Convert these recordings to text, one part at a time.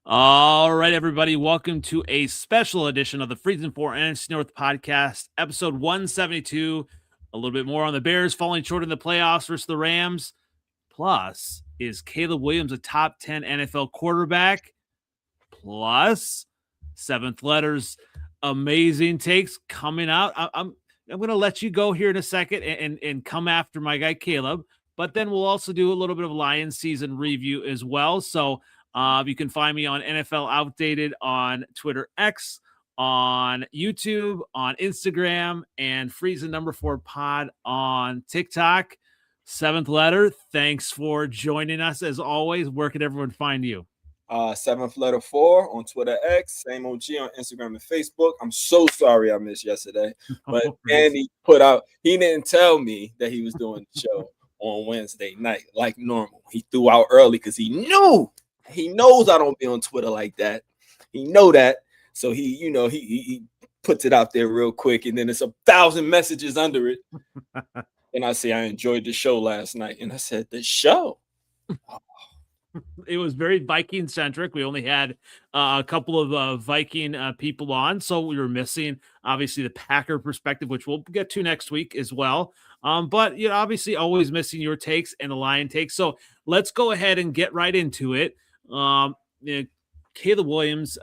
All right, everybody. Welcome to a special edition of the Freezin for NFC North Podcast, episode 172. A little bit more on the Bears falling short in the playoffs versus the Rams. Plus, is Caleb Williams a top 10 NFL quarterback? Plus, seventh letters, amazing takes coming out. I'm going to let you go here in a second and come after my guy Caleb. But then we'll also do a little bit of Lions season review as well. So you can find me on NFL Outdated on Twitter X, on YouTube, on Instagram, and Freezin #4 pod on TikTok. Seventh letter, thanks for joining us as always. Where can everyone find you? Seventh letter 4 on Twitter X, same OG on Instagram and Facebook. I'm so sorry I missed yesterday, but Andy he didn't tell me that he was doing the show on Wednesday night like normal. He threw out early because he knows I don't be on Twitter like that. He know that, so he puts it out there real quick, and then it's 1,000 messages under it. And I say I enjoyed the show last night, and I said the show. It was very Viking centric. We only had a couple of Viking people on, so we were missing obviously the Packer perspective, which we'll get to next week as well. But obviously always missing your takes and the Lion takes. So let's go ahead and get right into it. Caleb Williams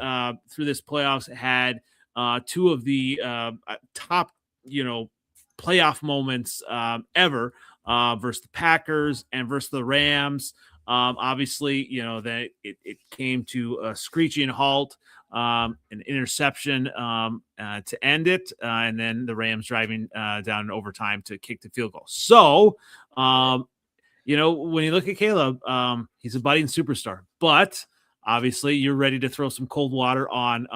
through this playoffs had two of the top playoff moments ever versus the Packers and versus the Rams. Obviously, that it came to a screeching halt, an interception to end it, and then the Rams driving down in overtime to kick the field goal. So, when you look at Caleb, he's a budding superstar, but obviously you're ready to throw some cold water on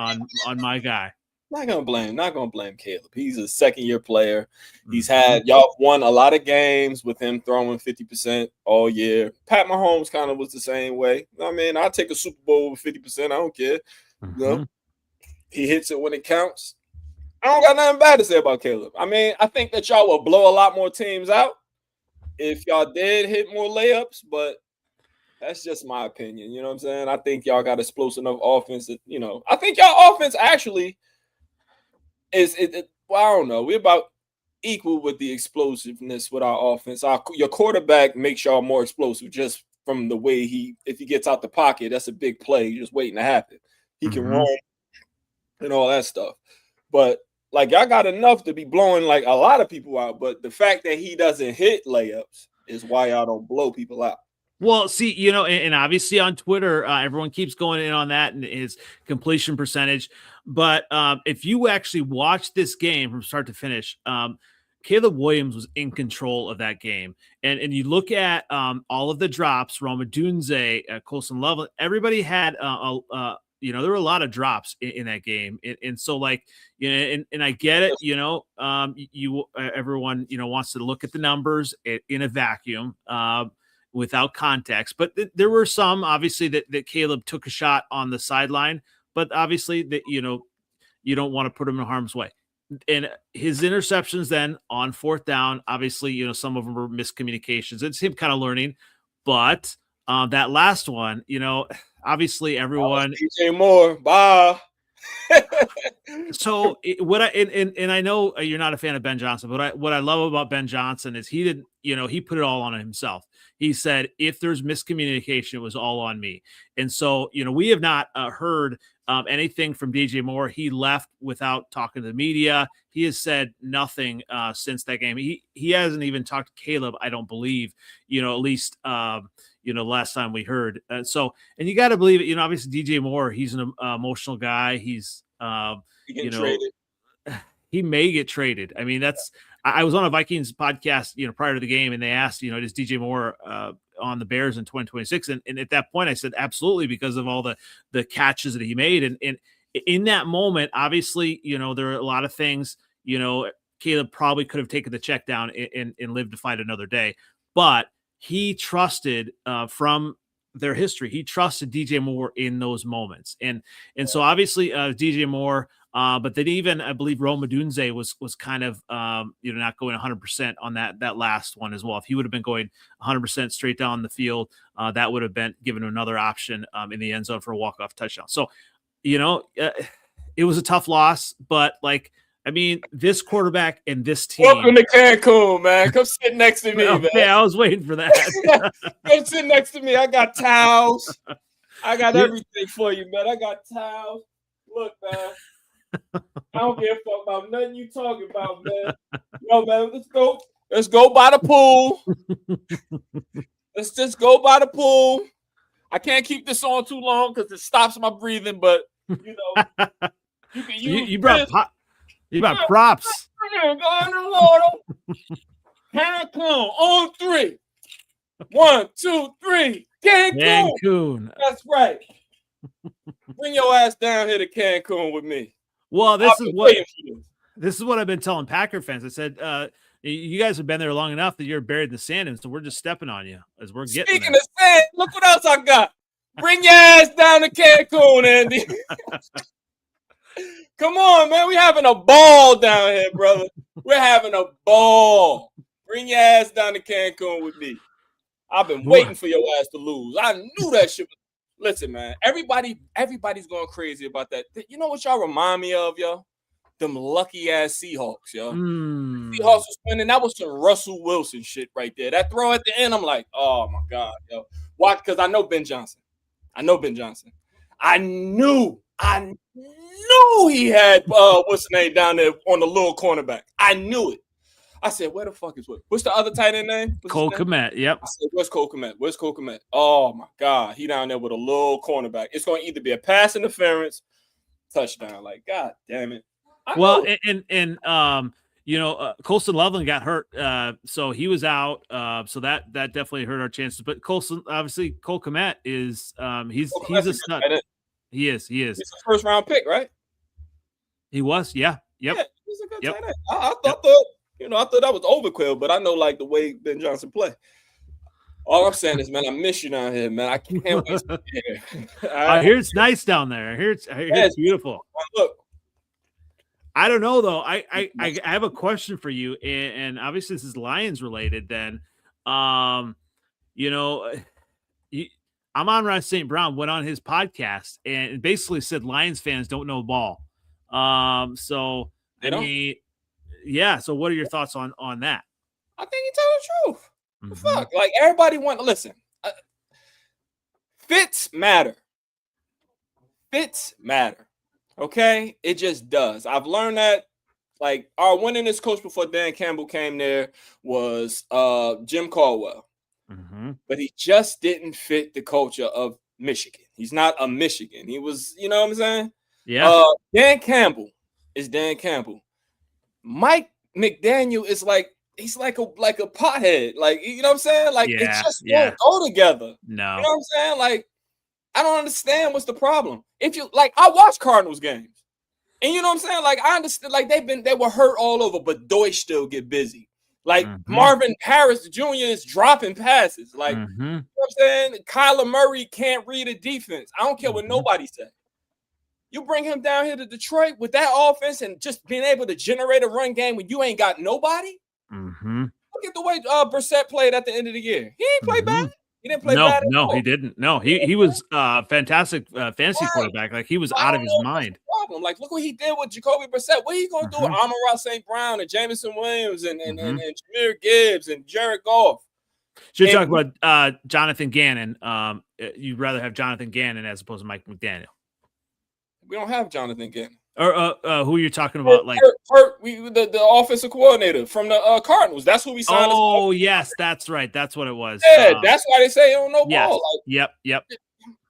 my guy. Not gonna blame Caleb. He's a second-year player. He's y'all won a lot of games with him throwing 50% all year. Pat Mahomes kind of was the same way. I mean, I'll take a Super Bowl with 50%. I don't care. He hits it when it counts. I don't got nothing bad to say about Caleb. I mean, I think that y'all will blow a lot more teams out if y'all did hit more layups, but that's just my opinion. You know what I'm saying? I think y'all got explosive enough offense that, I think y'all offense actually well, I don't know. We're about equal with the explosiveness with our offense. Your quarterback makes y'all more explosive just from the way if he gets out the pocket, that's a big play just waiting to happen. He can run and all that stuff. But like y'all got enough to be blowing like a lot of people out. But the fact that he doesn't hit layups is why y'all don't blow people out. Well, see, and obviously on Twitter, everyone keeps going in on that and his completion percentage. But if you actually watch this game from start to finish, Caleb Williams was in control of that game. And you look at all of the drops, Roma Dunze, Colson Loveland, everybody had, there were a lot of drops in that game. And so and I get it, everyone, wants to look at the numbers in a vacuum. Without context, but there were some obviously that Caleb took a shot on the sideline, but obviously that you don't want to put him in harm's way. And his interceptions then on fourth down, obviously some of them were miscommunications. It's him kind of learning, but that last one, obviously everyone. DJ Moore, bye. So I know you're not a fan of Ben Johnson, but what I love about Ben Johnson is he didn't, he put it all on himself. He said, if there's miscommunication, it was all on me. And so, we have not heard anything from DJ Moore. He left without talking to the media. He has said nothing since that game. He hasn't even talked to Caleb, I don't believe, at least, last time we heard. And you got to believe it, obviously DJ Moore, he's an emotional guy. He's, traded. He may get traded. I mean, I was on a Vikings podcast, prior to the game, and they asked, is DJ Moore on the Bears in 2026? And at that point I said, absolutely, because of all the catches that he made. And in that moment, obviously, there are a lot of things, Caleb probably could have taken the check down and lived to fight another day, but he trusted from their history. He trusted DJ Moore in those moments. And so obviously DJ Moore, But then even I believe Rome Odunze was kind of not going 100% on that last one as well. If he would have been going 100% straight down the field, that would have been given another option in the end zone for a walk-off touchdown. So, it was a tough loss, but this quarterback and this team. Welcome to Cancun, man. Come sit next to me, man. Yeah, I was waiting for that. Come sit next to me. I got towels. I got everything for you, man. I got towels. Look, man. I don't give a fuck about nothing you talking about, man. Yo, man, let's go. Let's go by the pool. Let's just go by the pool. I can't keep this on too long because it stops my breathing, but you can use you brought props. Go in the water. Cancun on 3. 1, 2, 3. Cancun. That's right. Bring your ass down here to Cancun with me. Well, this is what I've been telling Packer fans. I said, you guys have been there long enough that you're buried in the sand, and so we're just stepping on you as we're getting. Speaking of sand, look what else I got. Bring your ass down to Cancun, Andy. Come on, man. We're having a ball down here, brother. We're having a ball. Bring your ass down to Cancun with me. I've been waiting for your ass to lose. I knew that shit. Listen, man. Everybody's going crazy about that. You know what y'all remind me of, yo? Them lucky ass Seahawks, yo. Seahawks was winning. That was some Russell Wilson shit right there. That throw at the end, I'm like, oh my God, yo. Watch, because I know Ben Johnson. I knew he had what's the name down there on the little cornerback. I knew it. I said, where the fuck is what? What's the other tight end name? Cole Kmet. Yep. I said, where's Cole Kmet? Oh my God, he down there with a little cornerback. It's going to either be a pass interference, touchdown. Like, God damn it. Well, Colston Loveland got hurt, so he was out. So that definitely hurt our chances. But Cole Kmet is he's a stud. He is. He's a first round pick, right? He was, yeah. Yep. Yeah, he's a good tight end. I thought that was overkill, but I know the way Ben Johnson play. All I'm saying is, man, I miss you down here, man. I can't wait to be here. I hear it's nice down there. I hear it's beautiful. Look. I don't know though. I have a question for you, and obviously this is Lions related. Then, Amon-Ra St. Brown went on his podcast and basically said Lions fans don't know ball. So what are your thoughts on that? I think he told the truth. Mm-hmm. Fuck, like everybody want to listen. Fits matter. Okay, it just does. I've learned that. Like our winningest coach before Dan Campbell came there was Jim Caldwell, but he just didn't fit the culture of Michigan. He's not a Michigan. He was, you know what I'm saying? Yeah. Dan Campbell is Dan Campbell. Mike McDaniel is he's like a pothead. Like, you know what I'm saying? Like it just won't go together. No. You know what I'm saying? Like, I don't understand what's the problem. If you I watch Cardinals games, and you know what I'm saying. Like I understand, like they were hurt all over, but Deutsch still get busy. Like Marvin Harris Jr. is dropping passes. Like you know what I'm saying. Kyler Murray can't read a defense. I don't care what nobody says. You bring him down here to Detroit with that offense and just being able to generate a run game when you ain't got nobody. Look at the way Brissett played at the end of the year. He ain't play bad. He didn't play bad. No, he didn't. No, he was fantastic fantasy quarterback. Like he was out of his mind. Problem. Like look what he did with Jacoby Brissett. What are you gonna do with Amon-Ra St. Brown and Jameson Williams and Jahmyr Gibbs and Jared Goff? Should talk about Jonathan Gannon. You'd rather have Jonathan Gannon as opposed to Mike McDaniel. We don't have Jonathan Gannon. Or who you're talking about? The offensive coordinator from the Cardinals. That's who we signed. Oh, yes, that's right. That's what it was. Yeah, that's why they say he don't know ball. Like, yep.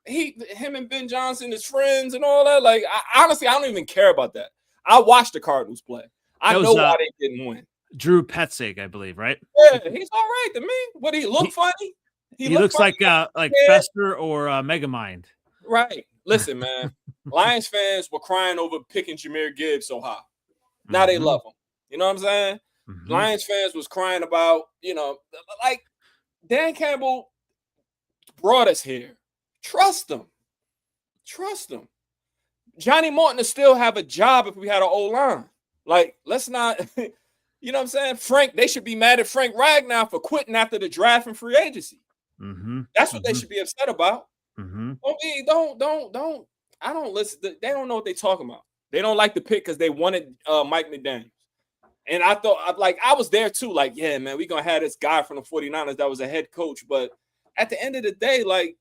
Him and Ben Johnson is friends and all that. Like, honestly, I don't even care about that. I watched the Cardinals play. I know why they didn't win. Drew Petzig, I believe, right? Yeah, he's all right to me. What, he look funny? He looks funny like Fester or Megamind. Right. Listen, man. Lions fans were crying over picking Jahmyr Gibbs so high. Now they love him. You know what I'm saying? Lions fans was crying about, like Dan Campbell brought us here. Trust him. Johnny Morton to still have a job if we had an O-line. Like, let's not, you know what I'm saying? Frank, they should be mad at Frank Ragnar for quitting after the draft and free agency. That's what they should be upset about. Don't. I don't listen. They don't know what they're talking about. They don't like the pick because they wanted Mike McDaniels. And I thought, like, I was there too. Like, yeah, man, we're going to have this guy from the 49ers that was a head coach. But at the end of the day, like,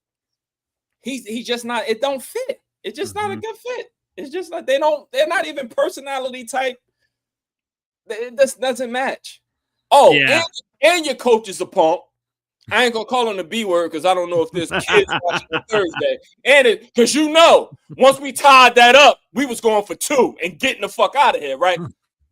he's just not, it don't fit. It's just not a good fit. It's just like they're not even personality type. It just doesn't match. Oh, yeah. And your coach is a punk. I ain't gonna call him the B word because I don't know if there's kids watching on Thursday. And it because once we tied that up, we was going for 2 and getting the fuck out of here, right?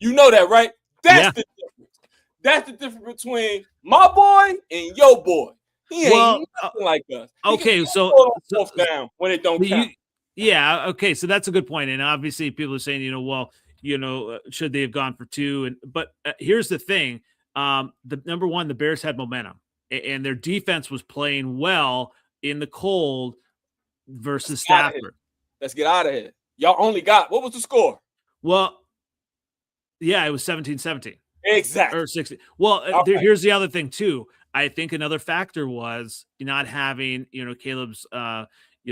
You know that, right? That's the difference. That's the difference between my boy and your boy. He ain't nothing like us. Okay, so fourth down when it don't count. Yeah, okay, so that's a good point. And obviously people are saying, should they have gone for 2? But here's the thing. The number one, the Bears had momentum. And their defense was playing well in the cold versus Stafford. Let's get out of here. Y'all only got, what was the score? Well, yeah, it was 17-17. Exactly. Or 60. Well, here's the other thing too. I think another factor was not having, Caleb's,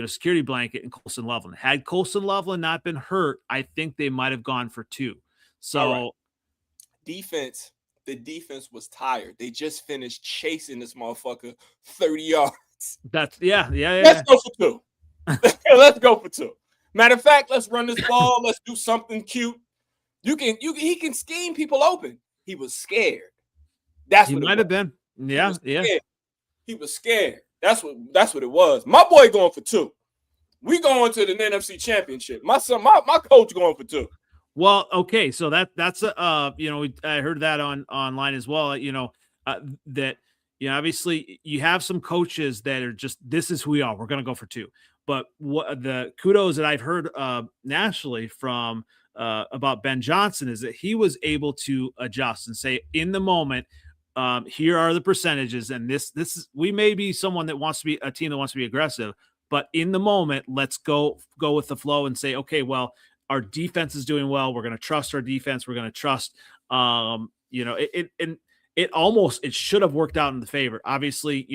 security blanket and Colson Loveland. Had Colson Loveland not been hurt, I think they might have gone for 2. So defense. The defense was tired. They just finished chasing this motherfucker 30 yards. Let's go for 2. Let's go for 2. Matter of fact, let's run this ball. Let's do something cute. He can scheme people open. He was scared. He might have been. Yeah. He was scared. That's what it was. My boy going for 2. We going to the NFC Championship. My son, my coach going for 2. Well, okay, so that's I heard that online as well. That obviously you have some coaches that are just, this is who we are. We're going to go for 2. But what the kudos that I've heard nationally from about Ben Johnson is that he was able to adjust and say in the moment, here are the percentages, and this is, we may be someone that wants to be a team that wants to be aggressive, but in the moment, let's go with the flow and say, okay, well, our defense is doing well. We're going to trust our defense. We're going to trust, it should have worked out in the favor. Obviously,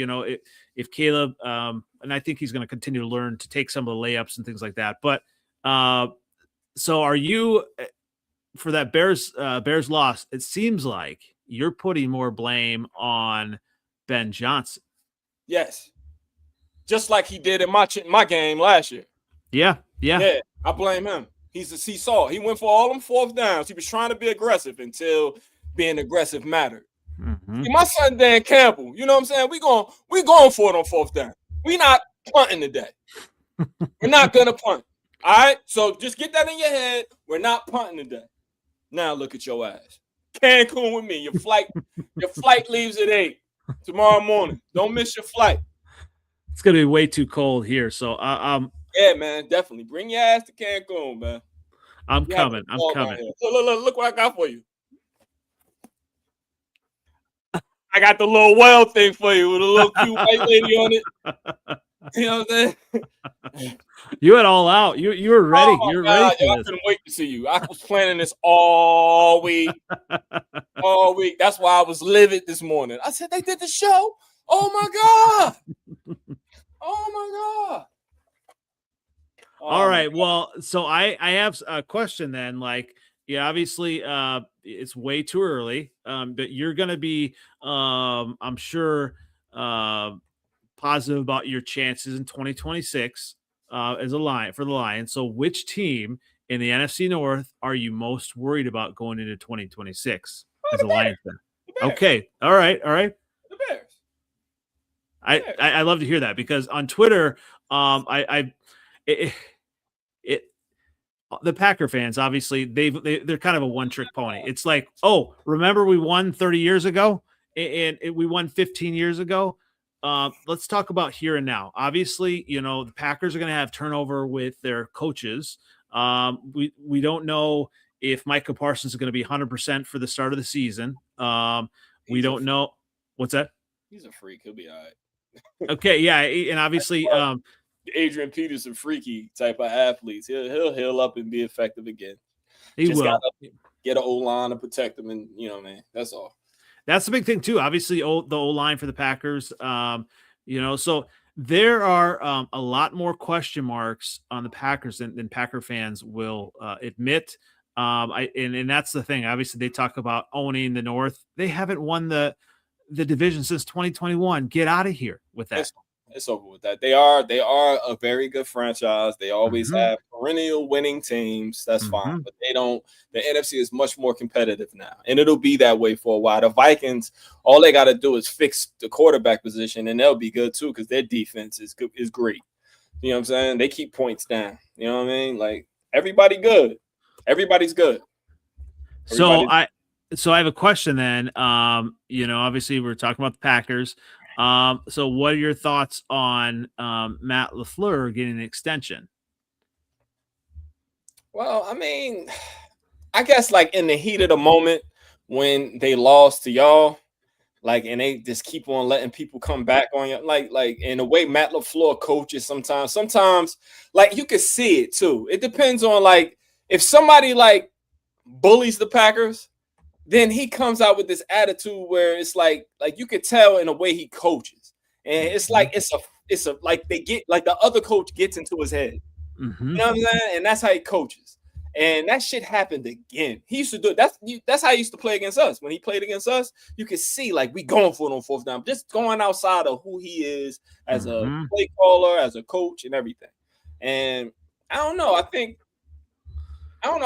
if Caleb, and I think he's going to continue to learn to take some of the layups and things like that. But so are you, for that Bears loss, it seems like you're putting more blame on Ben Johnson. Yes. Just like he did in my game last year. Yeah. I blame him. He saw. He went for all them 4th downs. He was trying to be aggressive until being aggressive mattered. See, my son Dan Campbell, you know what I'm saying? We going for it on 4th down. We not punting today. We're not gonna punt. All right. So just get that in your head. We're not punting today. Now look at your ass. Cancun with me. Your flight leaves at 8 tomorrow morning. Don't miss your flight. It's gonna be way too cold here. So yeah, man, definitely bring your ass to Cancun, man. I'm coming. Look what I got for you. I got the little whale thing for you with a little cute white lady on it. You know what I'm saying? You went all out. You were ready. You're ready for I this. couldn't wait to see you. I was planning this all week. All week. That's why I was livid this morning. I said, they did the show? Oh, my God. Oh, my God. All right. Well, so I have a question then. Like, obviously it's way too early, but you're going to be, I'm sure, positive about your chances in 2026 as a Lion for the Lions. So which team in the NFC North are you most worried about going into 2026 as a Lions fan? Okay. All right. The Bears. I love to hear that because on Twitter, the Packer fans, obviously they're kind of a one-trick pony. It's like, oh, remember we won 30 years ago and we won 15 years ago. Let's talk about here and now. Obviously, the Packers are going to have turnover with their coaches. We don't know if Micah Parsons is going to be 100% for the start of the season. We don't know. What's that? He's a freak. He'll be all right. Okay, yeah, and obviously, Adrian Peterson freaky type of athletes. He'll heal up and be effective again. He Just will gotta get an O-line to protect him, and man, that's all. That's the big thing too. Obviously, the O-line for the Packers. So there are a lot more question marks on the Packers than Packer fans will admit. And that's the thing. Obviously, they talk about owning the North. They haven't won the division since 2021. Get out of here with that. It's over with that. They are a very good franchise. They always have perennial winning teams. That's fine, but they don't. The NFC is much more competitive now, and it'll be that way for a while. The Vikings, all they got to do is fix the quarterback position, and they'll be good too because their defense is great. You know what I'm saying? They keep points down. You know what I mean? Like everybody good. Everybody's good. So I have a question then. Obviously we're talking about the Packers. So what are your thoughts on Matt LaFleur getting an extension? Well, I mean, I guess like in the heat of the moment when they lost to y'all, like, and they just keep on letting people come back on you, like in the way Matt LaFleur coaches sometimes like you can see it too. It depends on like if somebody like bullies the Packers, then he comes out with this attitude where it's like you could tell in the way he coaches, and it's like it's a like they get like the other coach gets into his head. You know what I'm saying? And that's how he coaches. And that shit happened again. He used to do it. That's how he used to play against us. When he played against us, you could see like we going for it on fourth down, just going outside of who he is as a play caller, as a coach, and everything. And I don't know. I don't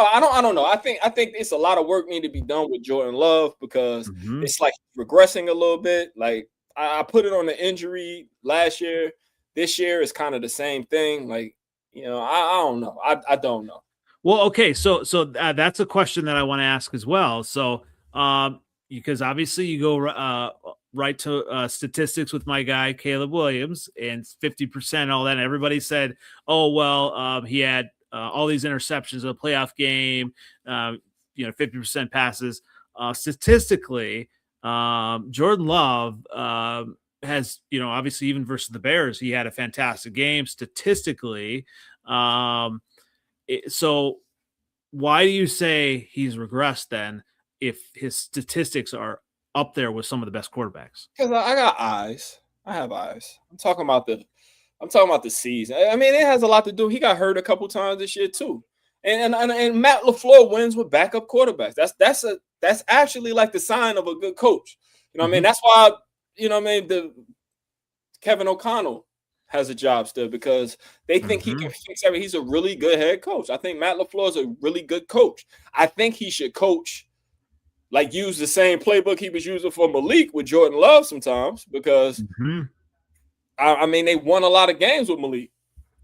know. I think it's a lot of work need to be done with Jordan Love because it's like regressing a little bit. Like I put it on the injury last year. This year is kind of the same thing. Like, I don't know. I don't know. Well, okay. So that's a question that I want to ask as well. So, because obviously you go right to statistics with my guy, Caleb Williams, and 50%, all that. And everybody said, oh, well, he had all these interceptions in a playoff game, 50% passes. Statistically, Jordan Love has, obviously even versus the Bears, he had a fantastic game statistically. So why do you say he's regressed then if his statistics are up there with some of the best quarterbacks? Because I got eyes. I have eyes. I'm talking about the season. I mean, it has a lot to do. He got hurt a couple times this year too. And Matt LaFleur wins with backup quarterbacks. That's actually like the sign of a good coach. You know what I mean? That's why, the Kevin O'Connell has a job still because they think he can fix everything. He's a really good head coach. I think Matt LaFleur is a really good coach. I think he should coach, like use the same playbook he was using for Malik with Jordan Love sometimes because I mean, they won a lot of games with Malik.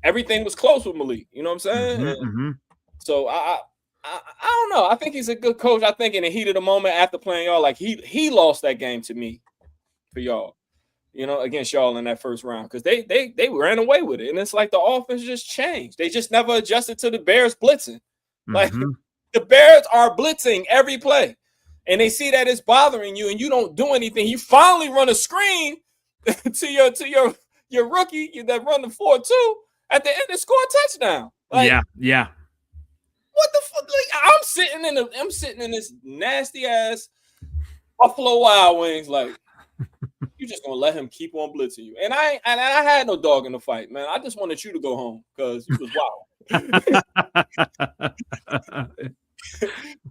Everything was close with Malik. You know what I'm saying? So I don't know. I think he's a good coach. I think in the heat of the moment after playing y'all, like he lost that game to me for y'all, against y'all in that first round because they ran away with it. And it's like the offense just changed. They just never adjusted to the Bears blitzing. Like the Bears are blitzing every play. And they see that it's bothering you and you don't do anything. You finally run a screen to your rookie that run the 4-2 at the end and score a touchdown. Like, yeah. What the fuck? Like, I'm sitting in this nasty ass Buffalo Wild Wings. Like, you just gonna let him keep on blitzing you? And I had no dog in the fight, man. I just wanted you to go home because you was wild.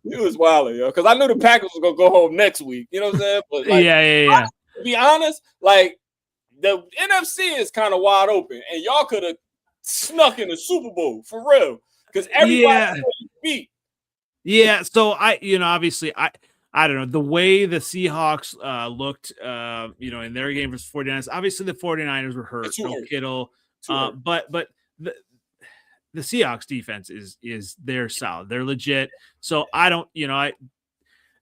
You was wild, yo. Because I knew the Packers was gonna go home next week. You know what I'm saying? But like, yeah. To be honest, like the NFC is kind of wide open, and y'all could have snuck in the Super Bowl for real. Because everybody beat. Yeah. So obviously I don't know the way the Seahawks looked, in their game versus 49ers. Obviously the 49ers were hurt. No Kittle. But the Seahawks defense is they're solid. They're legit. So I don't,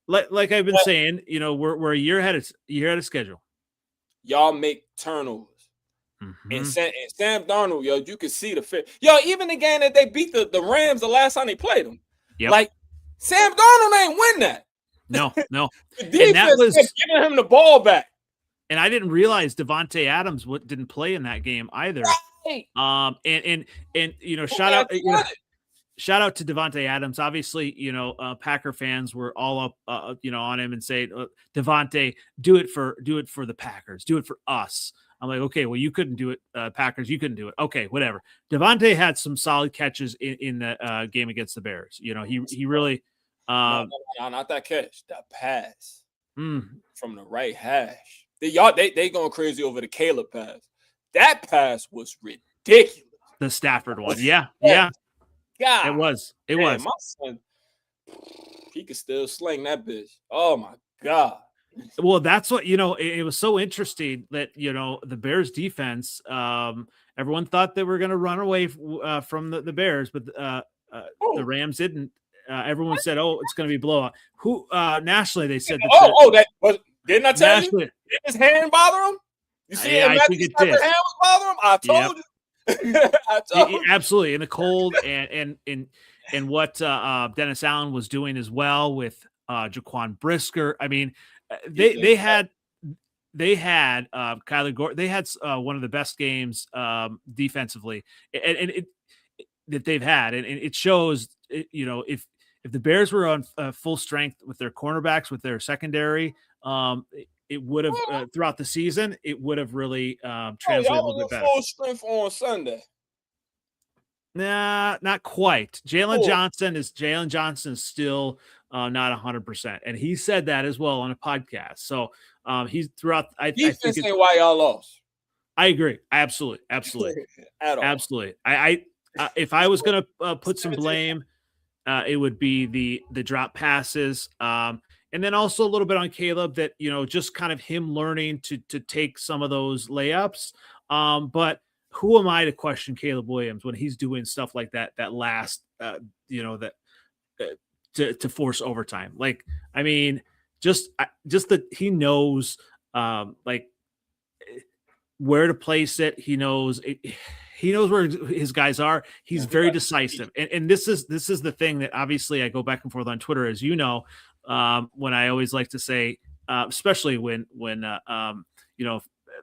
like I've been saying, we're a year ahead of schedule. Y'all make turnovers. And Sam Darnold, yo, you can see the fit. Yo, even the game that they beat the Rams the last time they played them. Yep. Like Sam Darnold ain't win that. No. The defense kept giving him the ball back. And I didn't realize Devontae Adams didn't play in that game either. And shout out to Devontae Adams. Obviously, Packer fans were all up, on him and saying, Devontae, do it for the Packers, do it for us. I'm like, okay, well, you couldn't do it, Packers, you couldn't do it. Okay, whatever. Devontae had some solid catches in the game against the Bears. He really. No, not that catch. That pass from the right hash. They going crazy over the Caleb pass. That pass was ridiculous. The Stafford one, yeah. God, it was. My son, he could still sling that bitch. Oh my God. Well, that's what it was so interesting that the Bears defense. Everyone thought they were going to run away from the Bears, but the Rams didn't. Everyone said, "Oh, it's going to be blowout." Who nationally they said that was didn't I tell you? Did his hand bother him? You see, I think it did. Hand was bother him. I told you. I told you. Absolutely in the cold and what Dennis Allen was doing as well with Jaquan Brisker. I mean, they had Kyler Gordon. They had one of the best games defensively, and that they've had, and it shows. If the Bears were on full strength with their cornerbacks, with their secondary, it would have throughout the season. It would have really translated a little bit better. Full strength on Sunday. Nah, not quite. Jalen Johnson is still not 100%, and he said that as well on a podcast. So he's throughout. I think it's why y'all lost. I agree. Absolutely. Absolutely. I if I was going to put some blame, it would be the drop passes. And then also a little bit on Caleb that, just kind of him learning to take some of those layups. But who am I to question Caleb Williams when he's doing stuff like that last, to force overtime? Like, I mean, just that he knows, where to place it. He knows where his guys are. He's very decisive. And this is the thing that obviously I go back and forth on Twitter, as when I always like to say, especially when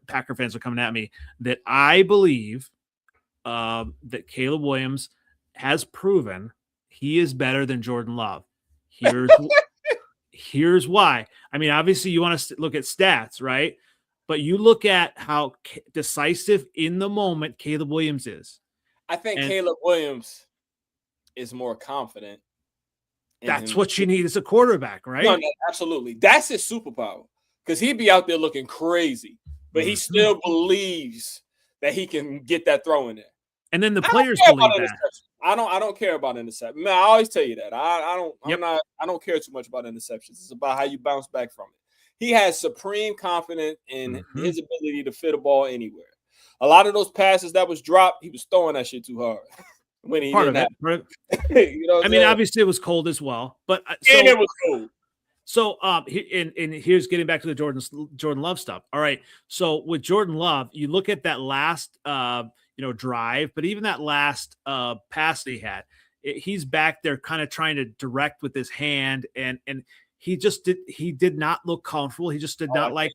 Packer fans are coming at me, that I believe that Caleb Williams has proven he is better than Jordan Love. Here's why. I mean, obviously you want to look at stats, right? But you look at how decisive in the moment Caleb Williams is. I think Caleb Williams is more confident. That's what you need as a quarterback, right? No, absolutely. That's his superpower, because he'd be out there looking crazy, but he still believes that he can get that throw in there. And then the players believe that. I don't care about interception. Man, I always tell you that. I don't care too much about interceptions. It's about how you bounce back from it. He has supreme confidence in his ability to fit a ball anywhere. A lot of those passes that was dropped, he was throwing that shit too hard. When he part of it, right? I mean, obviously it was cold as well, but and it was cold. So, and here's getting back to the Jordan Love stuff. All right, so with Jordan Love, you look at that last, drive, but even that last pass that he had, he's back there kind of trying to direct with his hand, and he did not look comfortable. He just did not like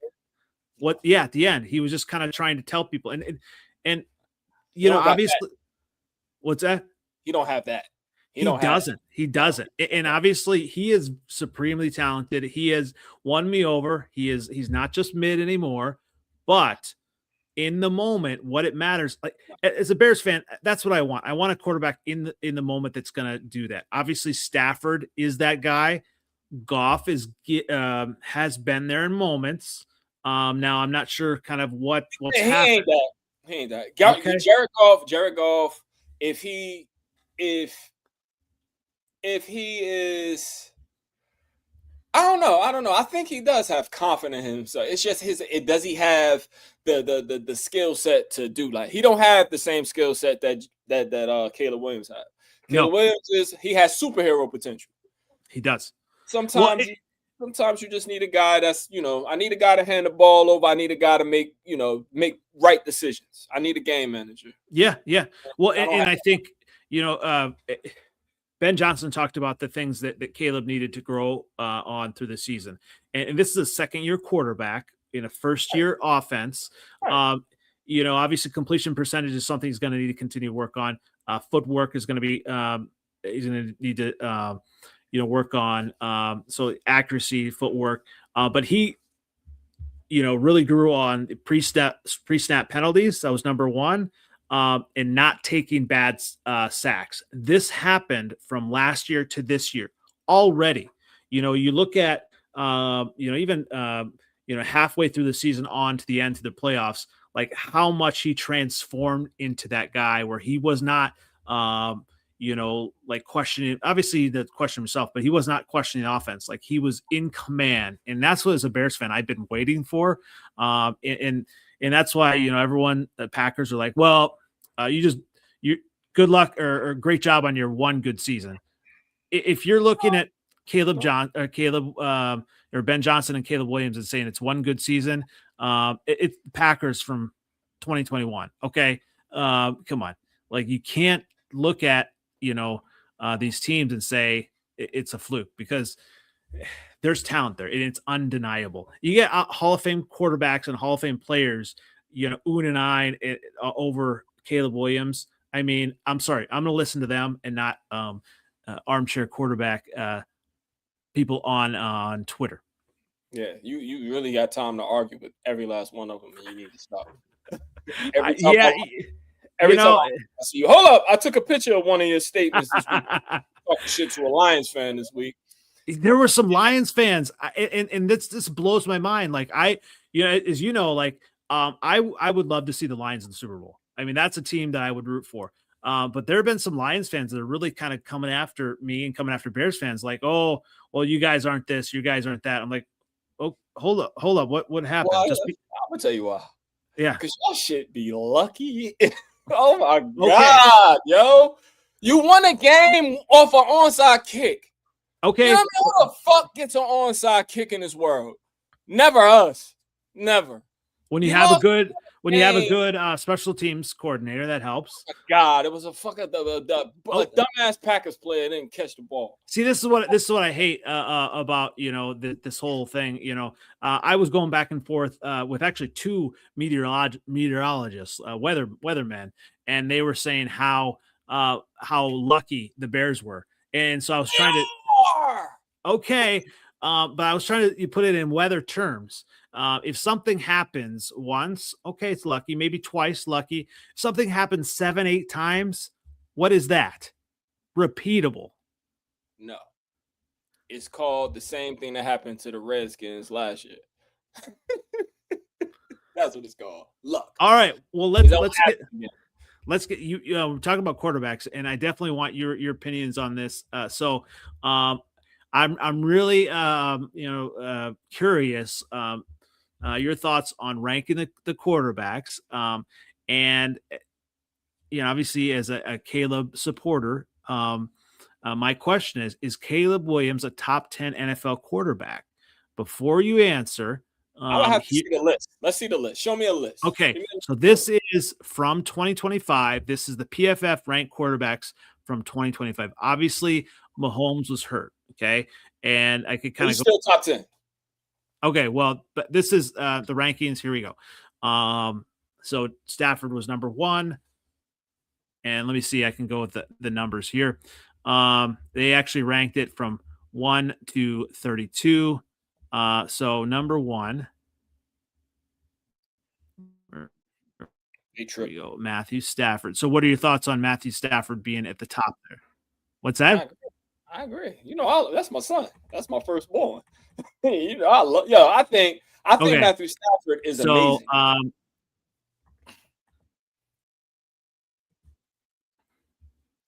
what. Yeah, at the end, he was just kind of trying to tell people, and obviously. What's that? He don't have that. He doesn't. And obviously he is supremely talented. He has won me over. He's not just mid anymore, but in the moment, what it matters, like as a Bears fan, that's what I want. I want a quarterback in the moment that's going to do that. Obviously Stafford is that guy. Goff has been there in moments. Now I'm not sure kind of what's happening. He ain't that. Jared Goff. If he is, I don't know. I think he does have confidence in himself. It's just does he have the skill set to do, like, he don't have the same skill set that Caleb Williams has. Caleb Williams he has superhero potential. He does. Sometimes you just need a guy that's, I need a guy to hand the ball over. I need a guy to make right decisions. I need a game manager. Yeah. Well, and I think, Ben Johnson talked about the things that Caleb needed to grow on through the season. And this is a second-year quarterback in a first-year offense. obviously completion percentage is something he's going to need to continue to work on. Footwork is going to be he's going to need to work on. So accuracy, footwork, but he really grew on pre-snap penalties. That was number one. And not taking bad sacks. This happened from last year to this year already. You look at, even halfway through the season on to the end to the playoffs, like how much he transformed into that guy where he was not, like questioning, obviously the question himself, but he was not questioning the offense. Like he was in command. And that's what, as a Bears fan, I've been waiting for. And that's why, everyone, the Packers are like, well, you good luck or great job on your one good season. If you're looking at or Ben Johnson and Caleb Williams and saying it's one good season, it's Packers from 2021. Okay. Come on. Like you can't look at, these teams and say it's a fluke because there's talent there and it's undeniable. You get Hall of Fame quarterbacks and Hall of Fame players, and I over Caleb Williams. I mean, I'm sorry, I'm going to listen to them and not armchair quarterback people on Twitter. Yeah, you really got time to argue with every last one of them, and you need to stop. Every time I see you, hold up, I took a picture of one of your statements this week. Talking shit to a Lions fan this week. There were some Lions fans, and this blows my mind. Like I would love to see the Lions in the Super Bowl. I mean, that's a team that I would root for. But there have been some Lions fans that are really kind of coming after me and coming after Bears fans, like, oh, well, you guys aren't this, you guys aren't that. I'm like, oh, hold up, what happened? Well, I'm gonna tell you why. Yeah, because y'all should be lucky. Oh my God, yo, you won a game off an onside kick. Okay. You know who the fuck gets an onside kick in this world? Never us. Never. When you have a good special teams coordinator, that helps. Oh God, it was a fucking dumbass Packers player didn't catch the ball. See, this is what I hate about this whole thing. I was going back and forth with actually two meteorologists, weathermen, and they were saying how lucky the Bears were, and so I was trying to. Okay, but I was trying to put it in weather terms. If something happens once, okay, it's lucky, maybe twice lucky. If something happens 7-8 times, what is that? Repeatable. No. It's called the same thing that happened to the Redskins last year. That's what it's called. Luck. All right. Well, let's get you. We're talking about quarterbacks, and I definitely want your opinions on this. I'm really curious your thoughts on ranking the quarterbacks. And obviously as a Caleb supporter, my question is Caleb Williams a top 10 NFL quarterback? Before you answer, I have to see the list. Let's see the list. Show me a list. Okay, so this is from 2025. This is the PFF ranked quarterbacks from 2025. Obviously, Mahomes was hurt. Okay, and I could kind of still top 10. Okay, well, but this is the rankings. Here we go. So Stafford was number 1, and let me see. I can go with the numbers here. They actually ranked it from 1 to 32. So number 1. Here we go, Matthew Stafford. So what are your thoughts on Matthew Stafford being at the top there? What's that? I agree. That's my son. That's my firstborn. I think Matthew Stafford is amazing.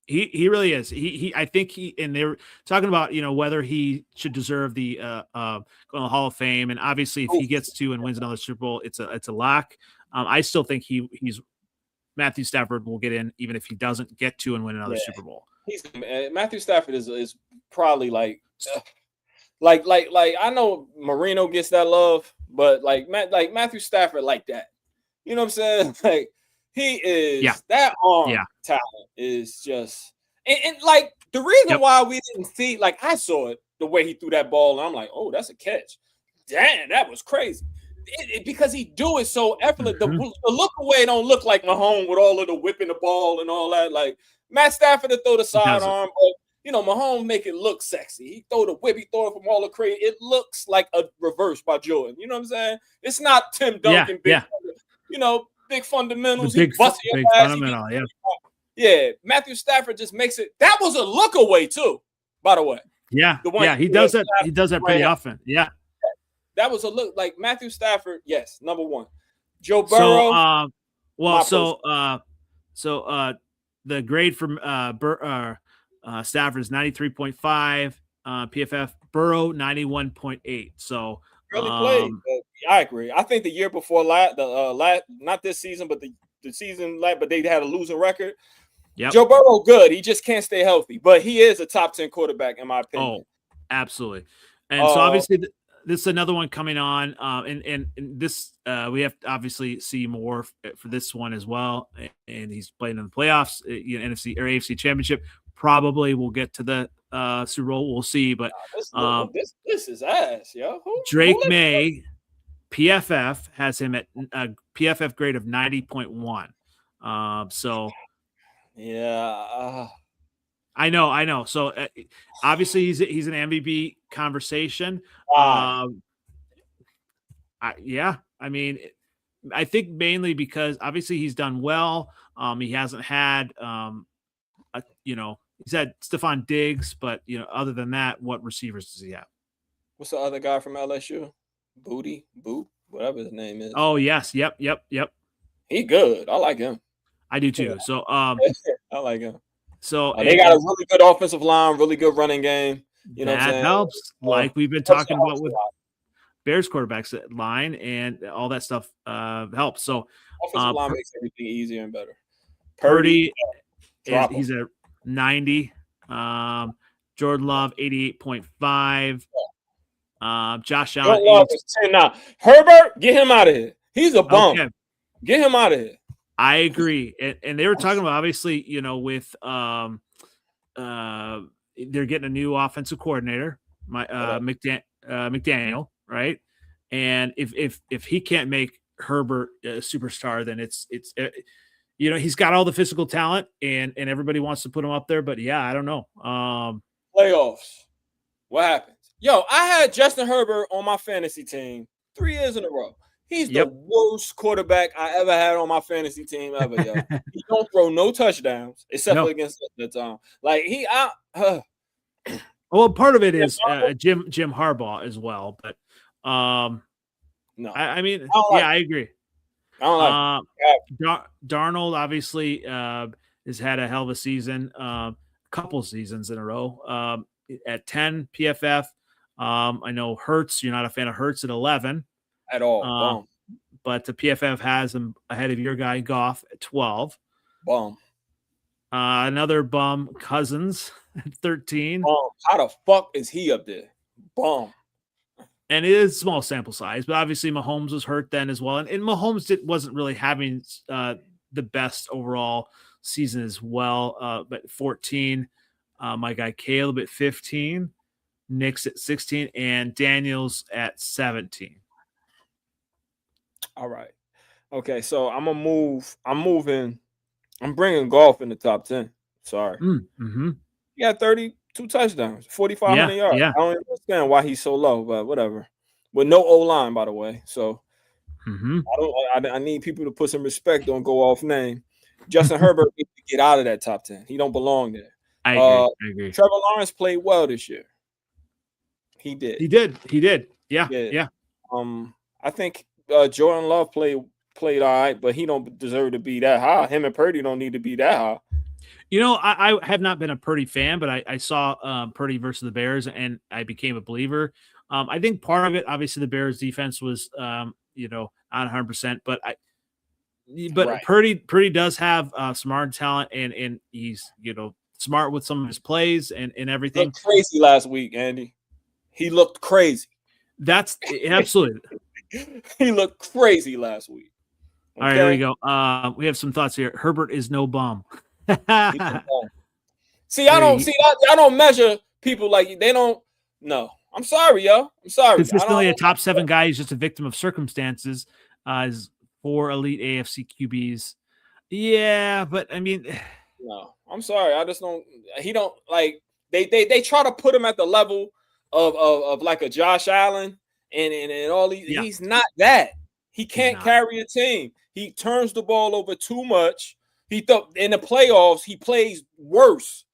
He really is. I think and they're talking about, whether he should deserve the going to the Hall of Fame. And obviously if he gets to and wins another Super Bowl, it's a lock. I still think he's Matthew Stafford will get in even if he doesn't get to and win another Super Bowl. Matthew Stafford is probably like I know Marino gets that love, but like Matthew Stafford like that. You know what I'm saying? Like he is that arm talent is just and like the reason why we didn't see, like I saw it the way he threw that ball and I'm like, oh, that's a catch. Damn, that was crazy. because he do it so effortless. The look away don't look like Mahomes with all of the whipping the ball and all that. Like Matt Stafford to throw the sidearm, but Mahomes make it look sexy. He throw the whip, he throw it from all the crazy. It looks like a reverse by Jordan. You know what I'm saying? It's not Tim Duncan, big fundamentals. Big fundamental, yeah. Matthew Stafford just makes it. That was a look away too, by the way. Yeah, he does that. He does that pretty often. Yeah. That was a look like Matthew Stafford. Yes, number one. Joe Burrow. The grade from Stafford is 93.5. PFF Burrow 91.8. So really played. I agree. I think the year before not this season, but the season but they had a losing record. Yep. Joe Burrow good. He just can't stay healthy, but he is a top 10 quarterback in my opinion. Oh, absolutely. And so obviously. This is another one coming on, and this we have to obviously see more for this one as well. And he's playing in the playoffs, NFC or AFC Championship. Probably we'll get to the Super Bowl. We'll see, but this is ass, yo. Drake May, PFF has him at a PFF grade of 90.1. So yeah. I know. So obviously he's an MVP conversation. I mean, I think mainly because obviously he's done well. He hasn't had, he's had Stephon Diggs, but other than that, what receivers does he have? What's the other guy from LSU? Boot, whatever his name is. Oh yes, yep. He good. I like him. I do too. So I like him. So they got a really good offensive line, really good running game. That helps. Like we've been talking about with Bears quarterbacks line and all that stuff helps. So offensive line makes everything easier and better. Purdy he's at 90. Jordan Love 88.5. Josh Allen. Love is 10 now. Herbert, get him out of here. He's a bum. Okay. Get him out of here. I agree, and they were talking about obviously, with they're getting a new offensive coordinator, McDaniel, right? And if he can't make Herbert a superstar, then it's he's got all the physical talent, and everybody wants to put him up there, but I don't know. Playoffs, what happens? Yo, I had Justin Herbert on my fantasy team 3 years in a row. He's the worst quarterback I ever had on my fantasy team ever, yo. He don't throw no touchdowns except for against us that time. Like well, part of it is Jim Harbaugh as well, but no. I mean, I agree. I don't like Darnold obviously has had a hell of a season, couple seasons in a row. At 10 PFF. I know Hurts, you're not a fan of Hurts at 11. At all. But the PFF has him ahead of your guy Goff at 12. Bum. Another bum, Cousins at 13. Bum. How the fuck is he up there? Bum. And it is small sample size, but obviously Mahomes was hurt then as well. And Mahomes wasn't really having the best overall season as well. But 14, my guy Caleb at 15, Nick's at 16, and Daniels at 17. All right. Okay, so I'm bringing Golf in the top 10. Sorry. Mm-hmm. He got 32 touchdowns, 4,500 yards. Yeah. I don't understand why he's so low, but whatever. With no O-line, by the way. So I need people to put some respect on go off name. Justin Herbert needs to get out of that top 10. He don't belong there. I agree. Trevor Lawrence played well this year. He did. Yeah. I think Jordan Love played all right, but he don't deserve to be that high. Him and Purdy don't need to be that high. I have not been a Purdy fan, but I saw Purdy versus the Bears, and I became a believer. I think part of it, obviously, the Bears' defense was, not 100%, but right. Purdy does have smart talent, and he's smart with some of his plays and everything. He looked crazy last week, Andy. He looked crazy. That's absolutely. He looked crazy last week. Okay? All right, here we go. We have some thoughts here. Herbert is no bum. See, I don't measure people like they don't. No, I'm sorry, yo. I'm sorry. Consistently a top 7 guy. He's just a victim of circumstances. Is 4 elite AFC QBs. Yeah, but I mean, no, I'm sorry. I just don't. He don't like. They try to put him at the level of like a Josh Allen and all these. Yeah. He's not that. He can't carry a team. He turns the ball over too much. He thought in the playoffs he plays worse.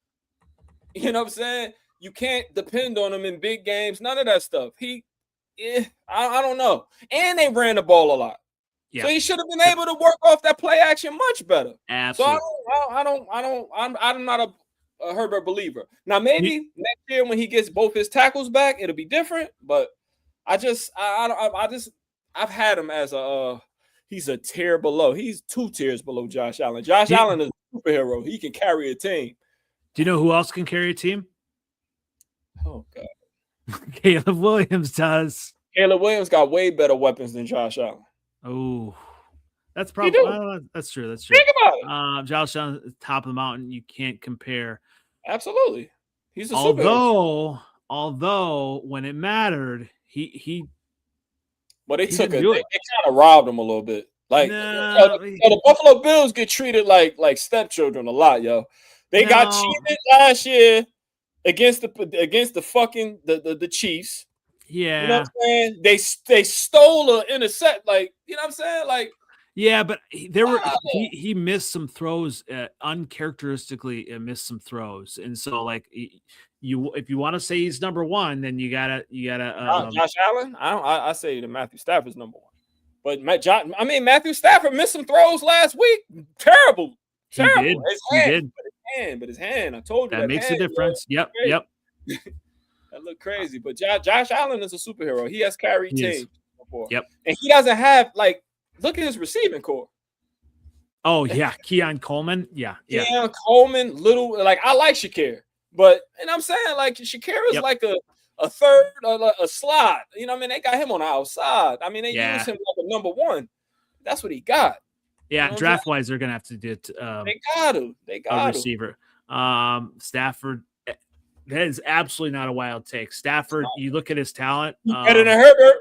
You know what I'm saying? You can't depend on him in big games. None of that stuff. I don't know. And they ran the ball a lot. Yeah. So he should have been able to work off that play action much better. Absolutely. So I'm not a Herbert believer. Now maybe next year when he gets both his tackles back, it'll be different. But I've had him as he's a tier below. He's 2 tiers below Josh Allen. Josh Allen is a superhero. He can carry a team. Do you know who else can carry a team? Oh God, Caleb Williams does. Caleb Williams got way better weapons than Josh Allen. Oh, that's probably that's true. That's true. Think about it. Josh Allen is top of the mountain. You can't compare. Absolutely, he's a superhero. Although when it mattered, he. But they kind of robbed him a little bit. Like the Buffalo Bills get treated like stepchildren a lot, yo. They got cheated last year against the fucking the Chiefs. Yeah. You know what I'm saying? They stole an intercept, like, you know what I'm saying? Like, yeah, but he missed some throws, uncharacteristically missed some throws. And so like if you want to say he's number 1, then you gotta Josh Allen. I say that Matthew Stafford's number 1. But Matthew Stafford missed some throws last week. Terrible. He did. But his hand, I told you that makes a difference. Yep. That looked crazy. But Josh Allen is a superhero. He has carried teams before. Yep. And he doesn't have, like, look at his receiving core. Oh, yeah. Keon Coleman. Yeah. Keon Coleman, like, I like Shakir. But, and I'm saying, like, Shakir is like a third, a slot. You know what I mean? They got him on the outside. I mean, they use him like a number 1. That's what he got. Yeah, you know, draft-wise, they're going to have to do it. They got a receiver. Stafford, that is absolutely not a wild take. Stafford, you look at his talent. Better than Herbert.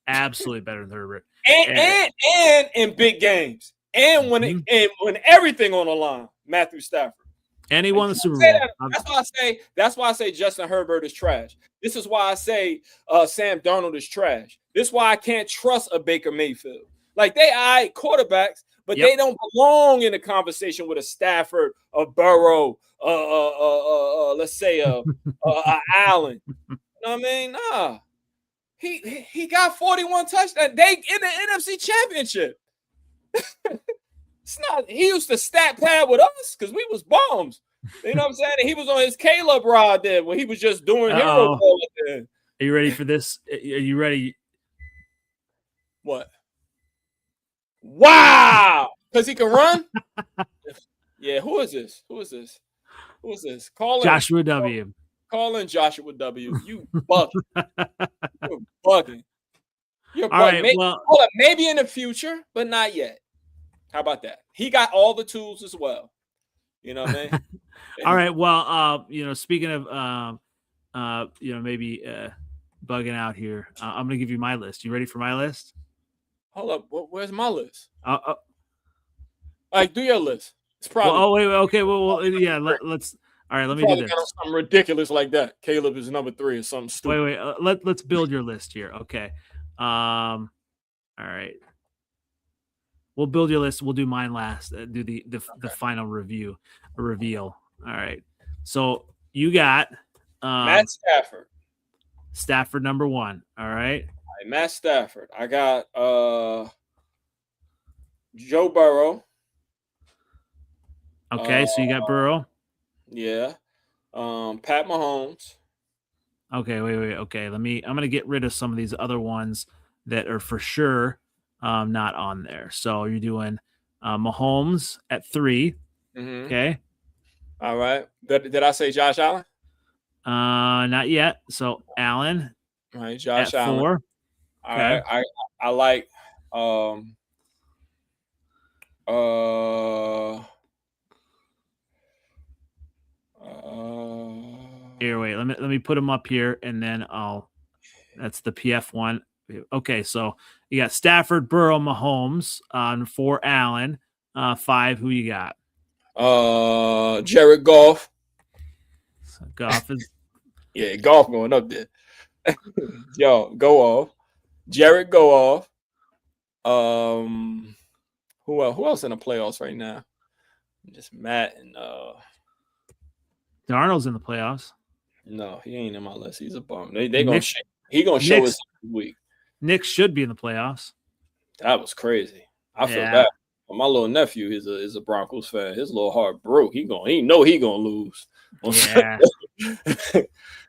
Absolutely better than Herbert. And in big games. And when everything on the line, Matthew Stafford. And he won the Super Bowl. That's why I say Justin Herbert is trash. This is why I say Sam Darnold is trash. This is why I can't trust a Baker Mayfield. Like, they are quarterbacks, but they don't belong in the conversation with a Stafford, a Burrow, let's say a Allen. You know what I mean? Nah. He got 41 touchdowns. They in the NFC Championship. It's not. He used to stat pad with us because we was bombs. You know what I'm saying? And he was on his Caleb rod there when he was just doing hero ball there. Are you ready for this? Are you ready? What? Wow! Because he can run? Yeah, who is this? Call in Joshua W. Call in Joshua W. You bugging. You're bugging. You're all bugging. Right, maybe in the future, but not yet. How about that? He got all the tools as well. You know what I mean? All right. Well, speaking of maybe bugging out here, I'm gonna give you my list. You ready for my list? Hold up. Where's my list? Like, do your list. It's probably. Well, wait. Okay. Well, yeah. Let's. All right. Let me do this. Something ridiculous like that. Caleb is number 3 or something stupid. Wait. Let's build your list here. Okay. All right. We'll build your list. We'll do mine last. Do the final reveal. All right. So you got Matt Stafford. Stafford number 1. All right. Matt Stafford. I got Joe Burrow. Okay, so you got Burrow. Yeah. Pat Mahomes. Okay, wait. Okay, I'm gonna get rid of some of these other ones that are for sure not on there. So you're doing Mahomes at 3. Mm-hmm. Okay. All right. Did I say Josh Allen? Not yet. So Allen. All right, Josh at Allen. 4. All right. I like Here, wait. Let me put them up here, and then that's the PF one. Okay, so you got Stafford, Burrow, Mahomes on 4. Allen, 5. Who you got? Jared Goff. So Goff is Goff going up there. Yo, go off. Jared go off. Who else in the playoffs right now? Just Matt and Darnold's in the playoffs. No, he ain't in my list. He's a bum. He gonna show us week. Nick should be in the playoffs. That was crazy. I feel bad. My little nephew is a Broncos fan. His little heart broke. He know he gonna lose. Yeah.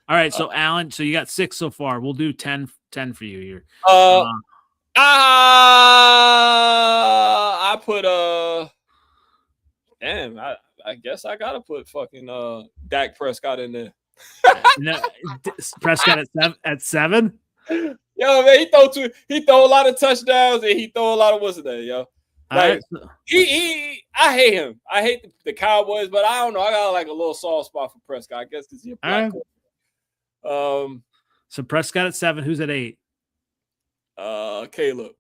All right, so Allen, so you got 6 so far. We'll do 10 for you here. I put damn, I guess I gotta put fucking Dak Prescott in there. No, Prescott at 7? Yo, man, he throw a lot of touchdowns and he throw a lot of what's it, yo. Like I hate him. I hate the Cowboys, but I don't know. I got like a little soft spot for Prescott. I guess because he's a black so Prescott at 7. Who's at 8? Caleb.